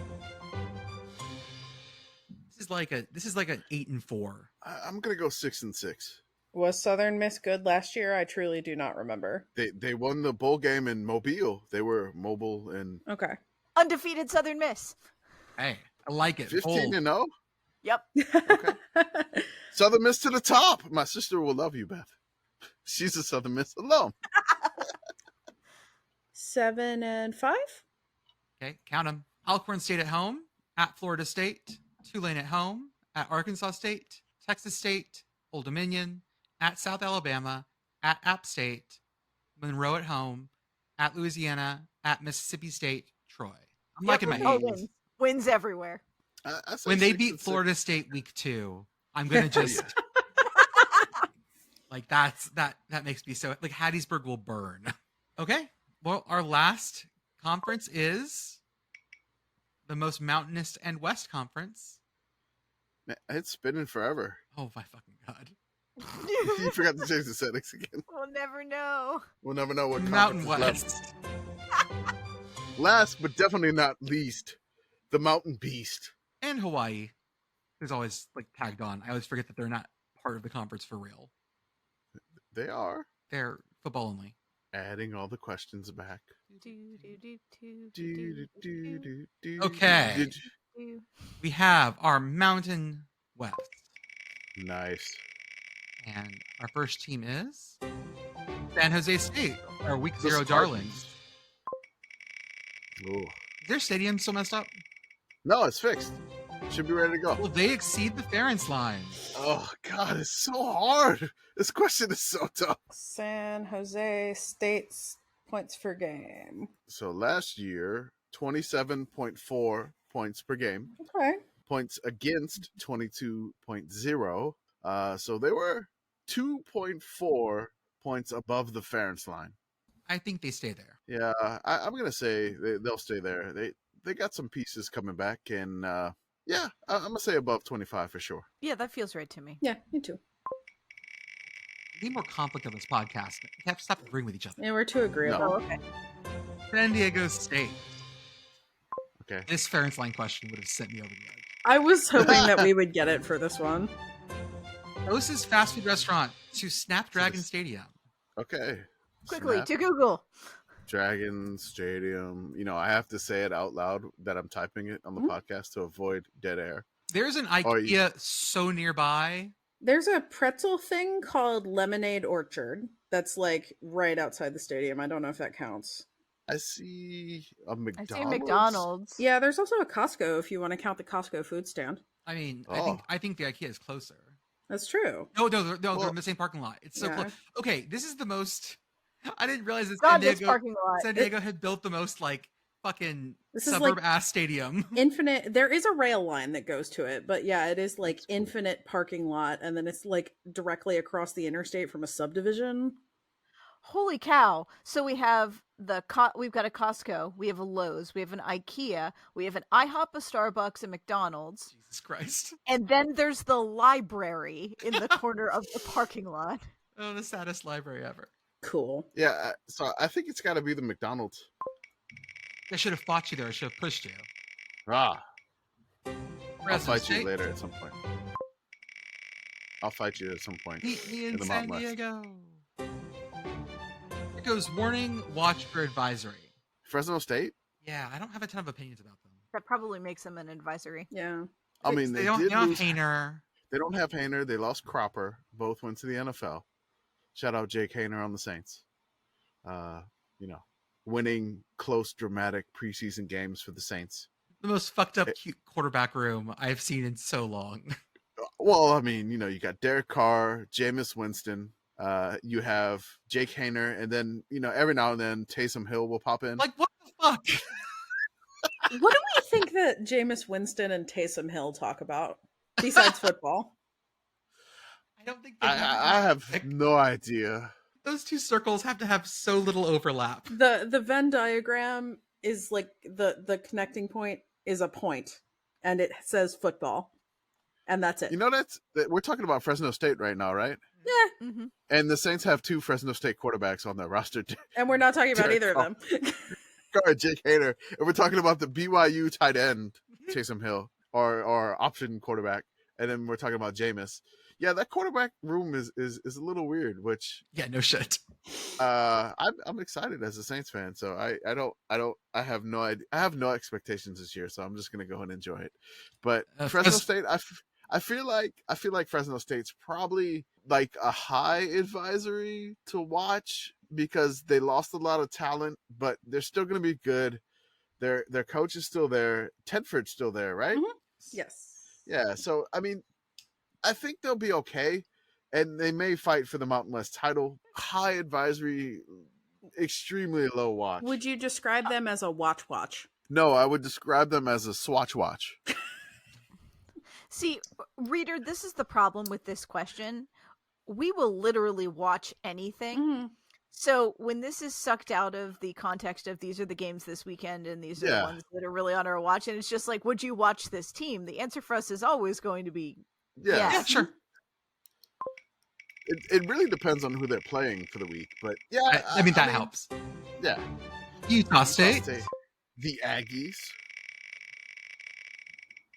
This is like an 8-4. I'm gonna go 6-6. Was Southern Miss good last year? I truly do not remember. They won the bowl game in Mobile. They were mobile and Okay. Undefeated Southern Miss. Hey, I like it. 15-0. Yep. Southern Miss to the top. My sister will love you, Beth. She's a Southern Miss alum. 7-5. Okay, count them. Alcorn State at home, at Florida State, Tulane at home, at Arkansas State, Texas State, Old Dominion, at South Alabama, at App State, Monroe at home, at Louisiana, at Mississippi State, Troy. I'm liking my Oh, eight. wins everywhere. I say When they 6-6. beat Florida State week 2, I'm gonna just like that makes me so like Hattiesburg will burn. Okay. Well, our last conference is the most mountainous and west conference. Man, it's spinning forever. Oh my fucking god. You forgot to change the settings again. We'll never know. We'll never know what Mountain conference is West. left. Last but definitely not least, the Mountain Beast. And Hawaii. Who's always like tagged on. I always forget that they're not part of the conference for real. They are They're football only. adding all the questions back. Okay. Did- We have our Mountain West. Nice. And our first team is San Jose State, our week The 0 Spartans. darlings. Ooh. Is their stadium still messed up? No, it's fixed. Should be ready to go. Well, they exceed the Ference line. Oh God, it's so hard. This question is so tough. San Jose State's points per game. So last year, 27.4 points per game. Okay. Points against 22.0. So they were 2.4 points above the Ference line. I think they stay there. Yeah, I'm gonna say they'll stay there. They got some pieces coming back, and yeah, I'm gonna say above 25 for sure. Yeah, that feels right to me. Yeah, me too. We need more conflict on this podcast. We have to stop agreeing with each other. Yeah, we're too agreeable. Oh, okay. San Diego State. Okay. This Ference line question would have sent me over the edge. I was hoping that we would get it for this one. Closest fast food restaurant to Snapdragon Stadium. Okay. Quickly Snap to Google. Dragon Stadium. You know, I have to say it out loud that I'm typing it on the podcast to avoid dead air. There's an IKEA so nearby. There's a pretzel thing called Lemonade Orchard that's like right outside the stadium. I don't know if that counts. I see a McDonald's. I see McDonald's. Yeah, there's also a Costco if you want to count the Costco food stand. I mean, Oh. I think the IKEA is closer. That's true. No, they're Well- in the same parking lot. It's so Yeah. close. Okay, this is the most. I didn't realize that God, this parking lot. San Diego had built the most like fucking This is suburb like- ass stadium. Infinite. There is a rail line that goes to it, but yeah, it is like That's cool. infinite parking lot, and then it's like directly across the interstate from a subdivision. Holy cow! So we have we've got a Costco, we have a Lowe's, we have an IKEA, we have an IHOP, a Starbucks, a McDonald's, Jesus Christ! and then there's the library in the corner of the parking lot. Oh, the saddest library ever. Cool. Yeah, so I think it's got to be the McDonald's. I should have fought you there. I should have pushed you. Ah, I'll Fresno fight State. you later at some point. I'll fight you at some point. Meet me in the San Mountain West. Diego. It goes warning, watch, or advisory. Fresno State. Yeah, I don't have a ton of opinions about them. That probably makes them an advisory. Yeah. I mean, They they don't did have lose. Hayner. They don't have Hayner. They lost Cropper. Both went to the NFL. Shout out Jake Hayner on the Saints. You know, winning close, dramatic preseason games for the Saints. The most fucked up cute quarterback room I've seen in so long. Well, I mean, you know, you got Derek Carr, Jameis Winston. You have Jake Hayner, and then you know every now and then Taysom Hill will pop in. Like, what the fuck? What do we think that Jameis Winston and Taysom Hill talk about besides football? I don't think they I have Like, no idea. those two circles have to have so little overlap. The Venn diagram is like the connecting point is a point, and it says football, and that's it. You know we're talking about Fresno State right now, right? Yeah, Mm-hmm. And the Saints have two Fresno State quarterbacks on their roster. and we're not talking about Derek either of them. Carr, Jake Hayner, and we're talking about the BYU tight end Taysom Hill, or option quarterback, and then we're talking about Jameis. Yeah, that quarterback room is a little weird, which Yeah, no shit. I'm excited as a Saints fan, so I have no idea. I have no expectations this year, so I'm just gonna go and enjoy it. But Fresno State, I feel like Fresno State's probably like a high advisory to watch because they lost a lot of talent, but they're still gonna be good. Their coach is still there. Tedford's still there, right? Mhm. Yes. Yeah. So I mean, I think they'll be okay, and they may fight for the Mountain West title. High advisory, extremely low watch. Would you describe them as a watch? No, I would describe them as a swatch watch. See, reader, this is the problem with this question. We will literally watch anything. Mhm. So when this is sucked out of the context of these are the games this weekend and these are the Yeah. ones that are really on our watch, and it's just like, would you watch this team? The answer for us is always going to be Yeah. Yeah. Yeah, sure. It really depends on who they're playing for the week, but yeah, I mean, that helps. Yeah. Utah State. The Aggies.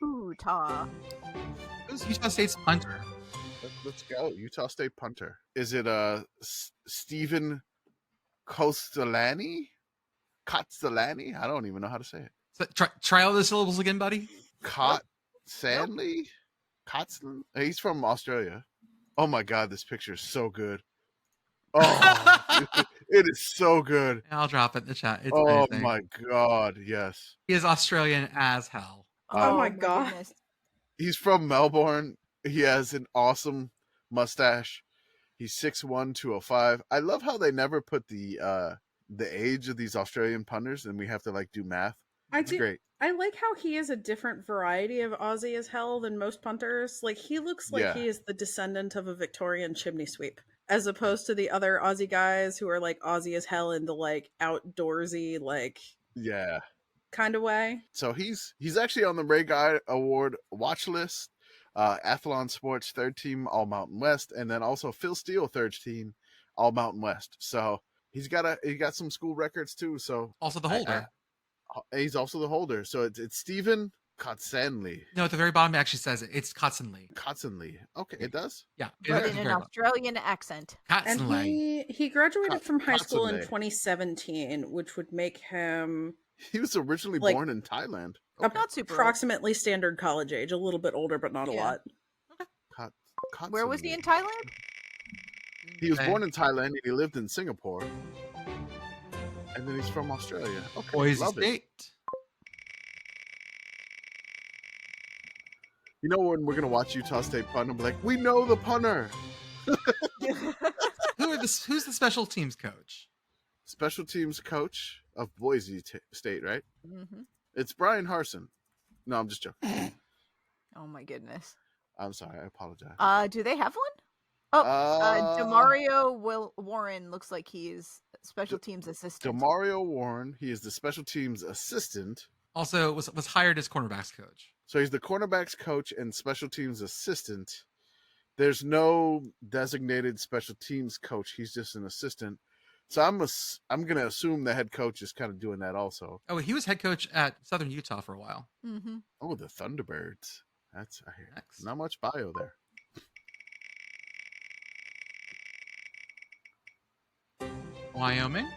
Utah. Who's Utah State's punter? Let's go. Utah State punter. Is it Stephen Castellani? I don't even know how to say it. So, try all the syllables again, buddy. Sandley? Cotson? He's from Australia. Oh my god, this picture is so good. Oh, It is so good. I'll drop it in the chat. It's Oh amazing. my god, yes. He is Australian as hell. Oh my God. goodness. He's from Melbourne. He has an awesome mustache. He's 6'1", 205. I love how they never put the age of these Australian punters, and we have to like do math. It's great. I like how he is a different variety of Aussie as hell than most punters. Like, he looks like he is the descendant of a Victorian chimney sweep, as opposed to the other Aussie guys who are like Aussie as hell in the like outdoorsy, like kind of way. So he's actually on the Ray Guy Award watch list. Athlon Sports third team All Mountain West, and then also Phil Steele third team All Mountain West. So he got some school records too. So Also the holder. He's also the holder. So it's Stephen Kotsanley. No, at the very bottom it actually says it. It's Kotsanley. Kotsanley. Okay, it does? Yeah. But in an Australian accent. And Kotsanley. he graduated from high school in Kotsanley. 2017, which would make him He was originally Like, born in Thailand. Not super old. approximately standard college age, a little bit older, but not a lot. Where was he Kotsanley. in Thailand? He was born in Thailand and he lived in Singapore. And then he's from Australia. Okay, Boise love it. State. You know when we're gonna watch Utah State punt, I'm like, we know the punter. Who's the special teams coach? Special teams coach of Boise State, right? Mm-hmm. It's Brian Harson. No, I'm just joking. Oh my goodness. I'm sorry. I apologize. Do they have one? Demario Warren looks like he is special teams assistant. Demario Warren. He is the special teams assistant. Also was hired as cornerbacks coach. So he's the cornerbacks coach and special teams assistant. There's no designated special teams coach. He's just an assistant. So I'm gonna assume the head coach is kind of doing that also. Oh, he was head coach at Southern Utah for a while. Mm-hmm. Oh, the Thunderbirds. That's I hear. Next. Not much bio there. Wyoming.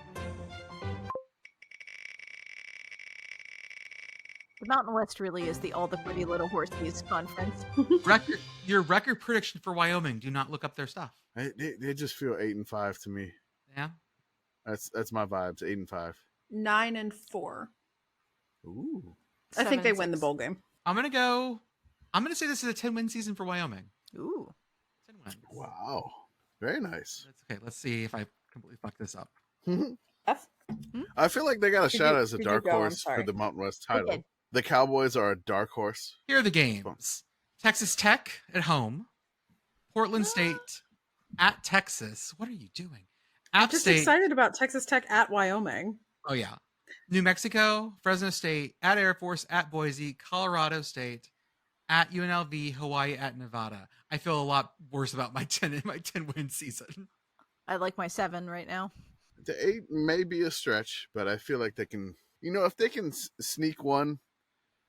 The Mountain West really is the all the pretty little horsies conference. Your record prediction for Wyoming. Do not look up their stuff. They just feel 8-5 to me. Yeah. That's my vibes. 8-5. 9-4. Ooh. I think they 7-6. win the bowl game. I'm gonna say this is a 10-win season for Wyoming. Ooh. 10 wins. Wow. Very nice. That's okay. Let's see if I completely fuck this up. Beth? I feel like they got a Did shout you- as a did you dark go? I'm horse for sorry. the Mountain West They title. did. The Cowboys are a dark horse. Here are the games. Texas Tech at home. Portland State at Texas. What are you doing? I'm App just State. excited about Texas Tech at Wyoming. Oh yeah. New Mexico, Fresno State, at Air Force, at Boise, Colorado State, at UNLV, Hawaii, at Nevada. I feel a lot worse about my 10 win season. I like my 7 right now. The 8 may be a stretch, but I feel like they can. If they can sneak one,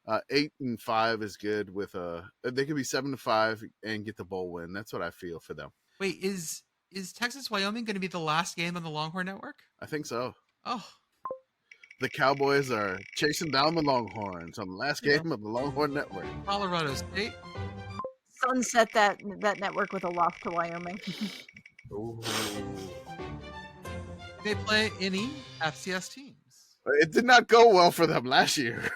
8-5 is good. With they could be 7-5 and get the bowl win. That's what I feel for them. Wait, is Texas Wyoming going to be the last game on the Longhorn Network? I think so. Oh, The Cowboys are chasing down the Longhorns on the last game of the Longhorn Network. Colorado State. Sunset that network with a loss to Wyoming. Ooh. They play any FCS teams. It did not go well for them last year.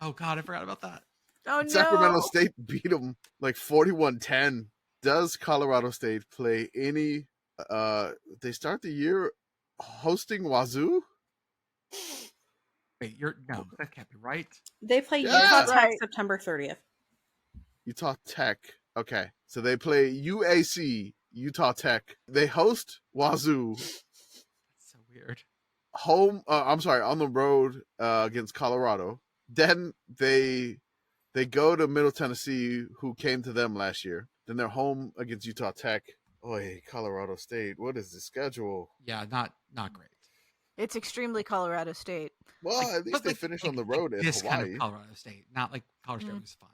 Oh God, I forgot about that. Oh no. Sacramento State beat them like 41-10. Does Colorado State play any? They start the year hosting Wazoo. Wait, no, that can't be right. They play Yeah. Utah Tech Right. September 30th. Utah Tech. Okay, so they play UAC, Utah Tech. They host Wazoo. That's so weird. On the road against Colorado. Then they go to Middle Tennessee, who came to them last year. Then they're home against Utah Tech. Oy, Colorado State. What is the schedule? Yeah, not great. It's extremely Colorado State. Well, Like, at least but they like- finish like- on the road like in this Hawaii. kind of Colorado State, not like Colorado State was fine.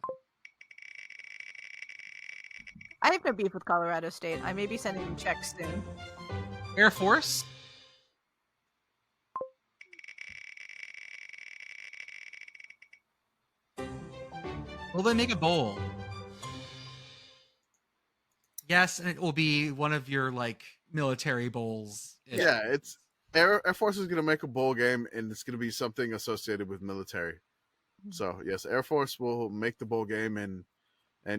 I have no beef with Colorado State. I may be sending them checks soon. Air Force. Will they make a bowl? Yes, and it will be one of your like military bowls. Yeah, Air Force is going to make a bowl game, and it's going to be something associated with military. So yes, Air Force will make the bowl game, and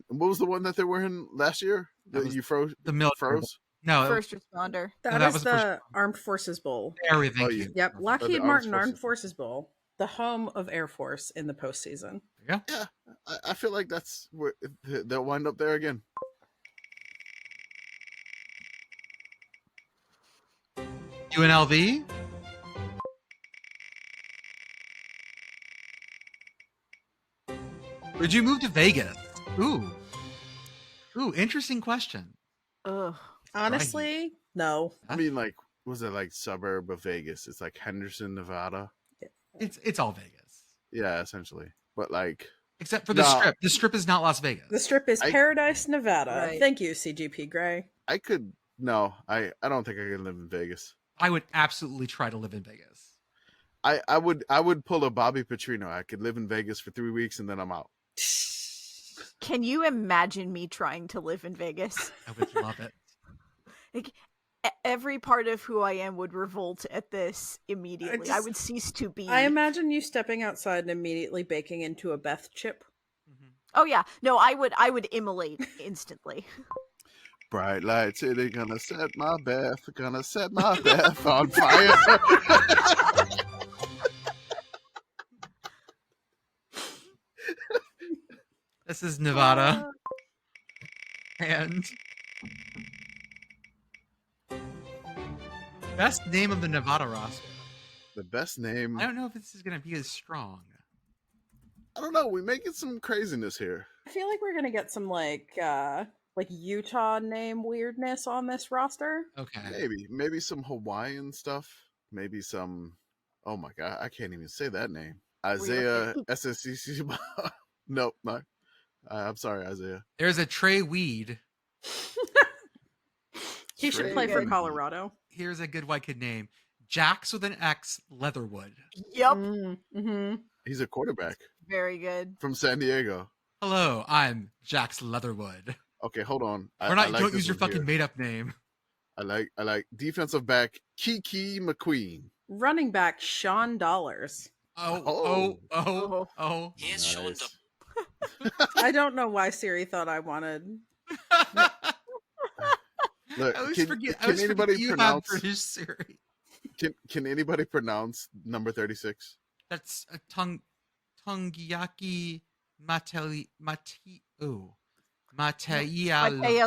what was the one that they were in last year? That you froze? The military. Froze? No, First responder. That that is was the Armed Forces Bowl. Very thank Oh, you. Yep, Lockheed Armed Martin Forces. Armed Forces Bowl, the home of Air Force in the postseason. Yeah. Yeah, I feel like that's where they'll wind up there again. UNLV. Would you move to Vegas? Ooh, interesting question. Ugh. Honestly, no. I mean, like, was it like suburb of Vegas? It's like Henderson, Nevada. It's all Vegas, Yeah, essentially. But like, except for the No. Strip. The Strip is not Las Vegas. The Strip is Paradise, Nevada. Right. Thank you, CGP Grey. I could no, I don't think I could live in Vegas. I would absolutely try to live in Vegas. I would pull a Bobby Petrino. I could live in Vegas for 3 weeks and then I'm out. Can you imagine me trying to live in Vegas? I would love it. Like, every part of who I am would revolt at this immediately. I would cease to be. I imagine you stepping outside and immediately baking into a Beth chip. Oh yeah, no, I would immolate instantly. Bright light city, gonna set my Beth on fire. This is Nevada, and best name of the Nevada roster. The best name. I don't know if this is going to be as strong. I don't know. We making some craziness here. I feel like we're gonna get some like Utah name weirdness on this roster. Okay. Maybe some Hawaiian stuff. Maybe some. Oh my god, I can't even say that name. Isaiah SSCC. Nope, no. I'm sorry, Isaiah. There's a Trey Weed. He should Trey play for Weed. Colorado. Here's a good white kid name. Jax with an X, Leatherwood. Yep, Mm-hmm. He's a quarterback very good. from San Diego. Hello, I'm Jax Leatherwood. Okay, hold on. Don't like use this your one fucking here. made up name. I like defensive back Kiki McQueen. Running back Sean Dollars. Oh. Nice. I don't know why Siri thought I wanted. Look, I always can forget anybody you have pronounce? British Siri. Can anybody pronounce number 36? That's a Tungiaki Matei.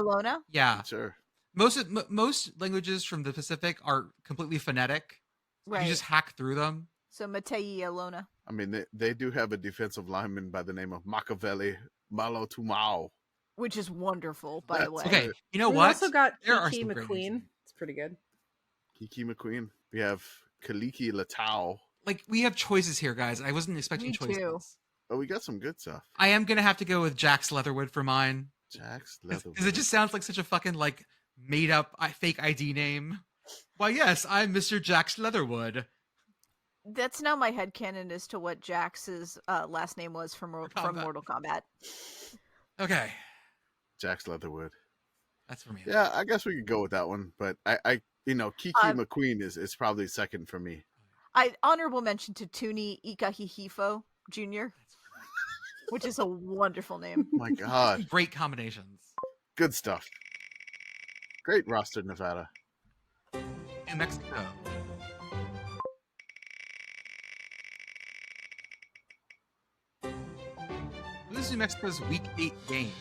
Lona. Yeah, Sure. most languages from the Pacific are completely phonetic. Right. You just hack through them. So Matei Alona. I mean, they do have a defensive lineman by the name of Machiavelli Malo Tumao. Which is wonderful, by the That's way. Okay, you know We what? also got There are Kiki some great McQueen. names. It's pretty good. Kiki McQueen. We have Kaliki Latau. Like, we have choices here, guys. I wasn't expecting Me choices. too. Oh, we got some good stuff. I am gonna have to go with Jax Leatherwood for mine Jax because Leatherwood. it just sounds like such a fucking like made up fake ID name. Why, yes, I'm Mr. Jax Leatherwood. That's now my headcanon as to what Jax's last name was from Kombat. Mortal Kombat. Okay, Jax Leatherwood. that's for me. Yeah, I guess we could go with that one. But I Kiki McQueen is probably second for me. I honorable mention to Tuni Ikahihifo Jr., which is a wonderful name. Oh my God. Great combinations. Good stuff. Great roster, Nevada. New Mexico. Who's New Mexico's Week 8 game?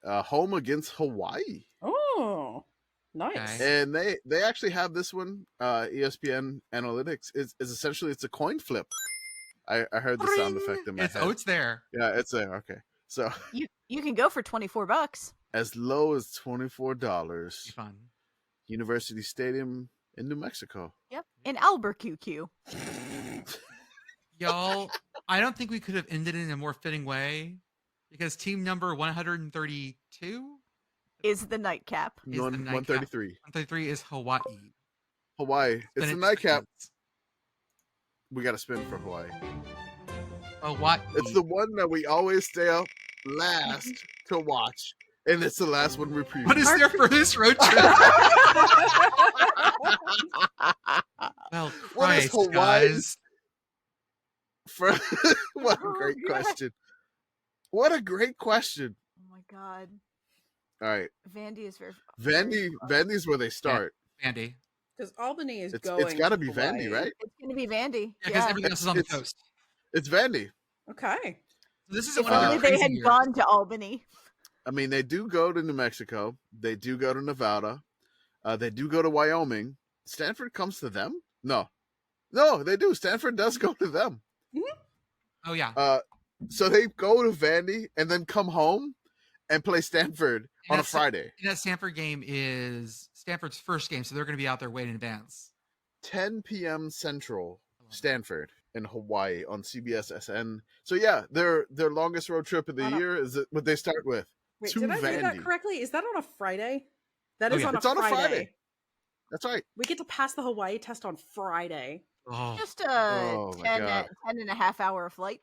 Home against Hawaii. Oh, nice. Okay. And they actually have this one. ESPN Analytics is essentially it's a coin flip. I heard the sound effect in my head. It's there. Yeah, it's there. Okay, so You can go for $24. as low as Be $24, fun. University Stadium in New Mexico. Yep, in Albuquerque. Y'all, I don't think we could have ended it in a more fitting way because team number 132 Is the nightcap. Is the nightcap. 133. 133 is Hawaii. Hawaii. It's Then the nightcap. We got to spin for Hawaii. Hawaii. It's the one that we always stay up last to watch. And it's the last one we preview. What is their furthest road trip? Well, What is Christ, Hawaii? guys. What a Oh, great God. question. What a great question. Oh my god. All right. Vandy is very Vandy's where they start. Vandy. Because Albany is It's going. got to to be Vandy, Hawaii. right? It's gonna be Vandy. Yeah, because Yeah. everything else is on the It's- coast. It's Vandy. Okay. So this is If one of only the they crazy had years. gone to Albany. I mean, they do go to New Mexico. They do go to Nevada. They do go to Wyoming. Stanford comes to them? No, they do. Stanford does go to them. Oh yeah. So they go to Vandy and then come home and play Stanford on a that's- Friday. And that Stanford game is Stanford's first game, so they're going to be out there way in advance. 10 p.m. Central, Stanford in Hawaii on CBS SN. So yeah, their longest road trip of the year is what they start with. Wait, To did I read that Vandy. correctly? Is that on a Friday? That Oh, is yeah. on a It's on a Friday. Friday. That's right. We get to pass the Hawaii test on Friday. Oh, Just a Oh, my 10, God. 10 and a half hour flight.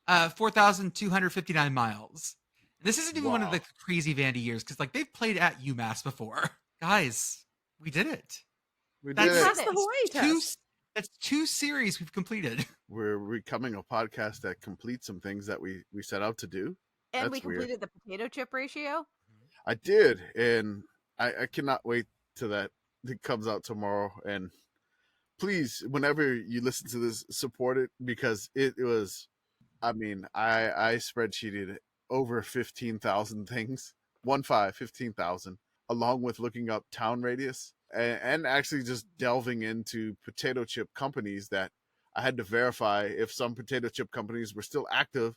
4,259 miles. This isn't even one of Wow. the crazy Vandy years because like they've played at UMass before. Guys, we did it. We That's- did it. Pass the Hawaii Two, test. that's 2 series we've completed. We're becoming a podcast that completes some things that we set out to do. And That's we weird. completed the potato chip ratio. I did, and I cannot wait till that it comes out tomorrow. And please, whenever you listen to this, support it because it was. I mean, I spreadsheeted over 15,000 things, 15,000, along with looking up town radius and actually just delving into potato chip companies that I had to verify if some potato chip companies were still active.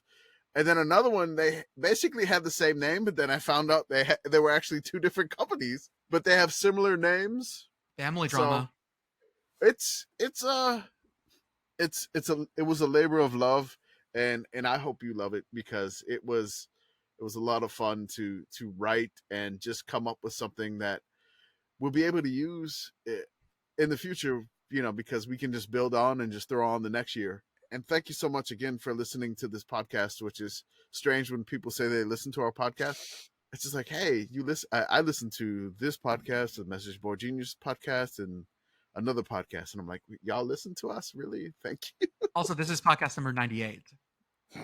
And then another one, they basically had the same name, but then I found out they were actually 2 different companies, but they have similar names. Family So, drama. It was a labor of love, and I hope you love it because it was a lot of fun to write and just come up with something that we'll be able to use in the future, because we can just build on and just throw on the next year. And thank you so much again for listening to this podcast, which is strange when people say they listen to our podcast. It's just like, hey, you listen. I listen to this podcast, the Message Board Genius podcast, and another podcast, and I'm like, y'all listen to us? Really? Thank you. Also, this is podcast number 98.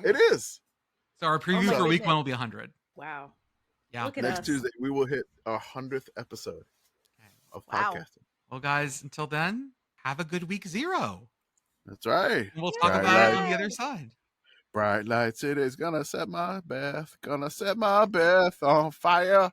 It is. So our preview my for week goodness. 1 will be 100. Wow. Yeah. Look at Next us. Tuesday we will hit our 100th episode of Wow. podcasting. Well, guys, until then, have a good week 0. That's right. And we'll talk Right, about it right. on the other side. Bright light city's gonna set my Beth on fire.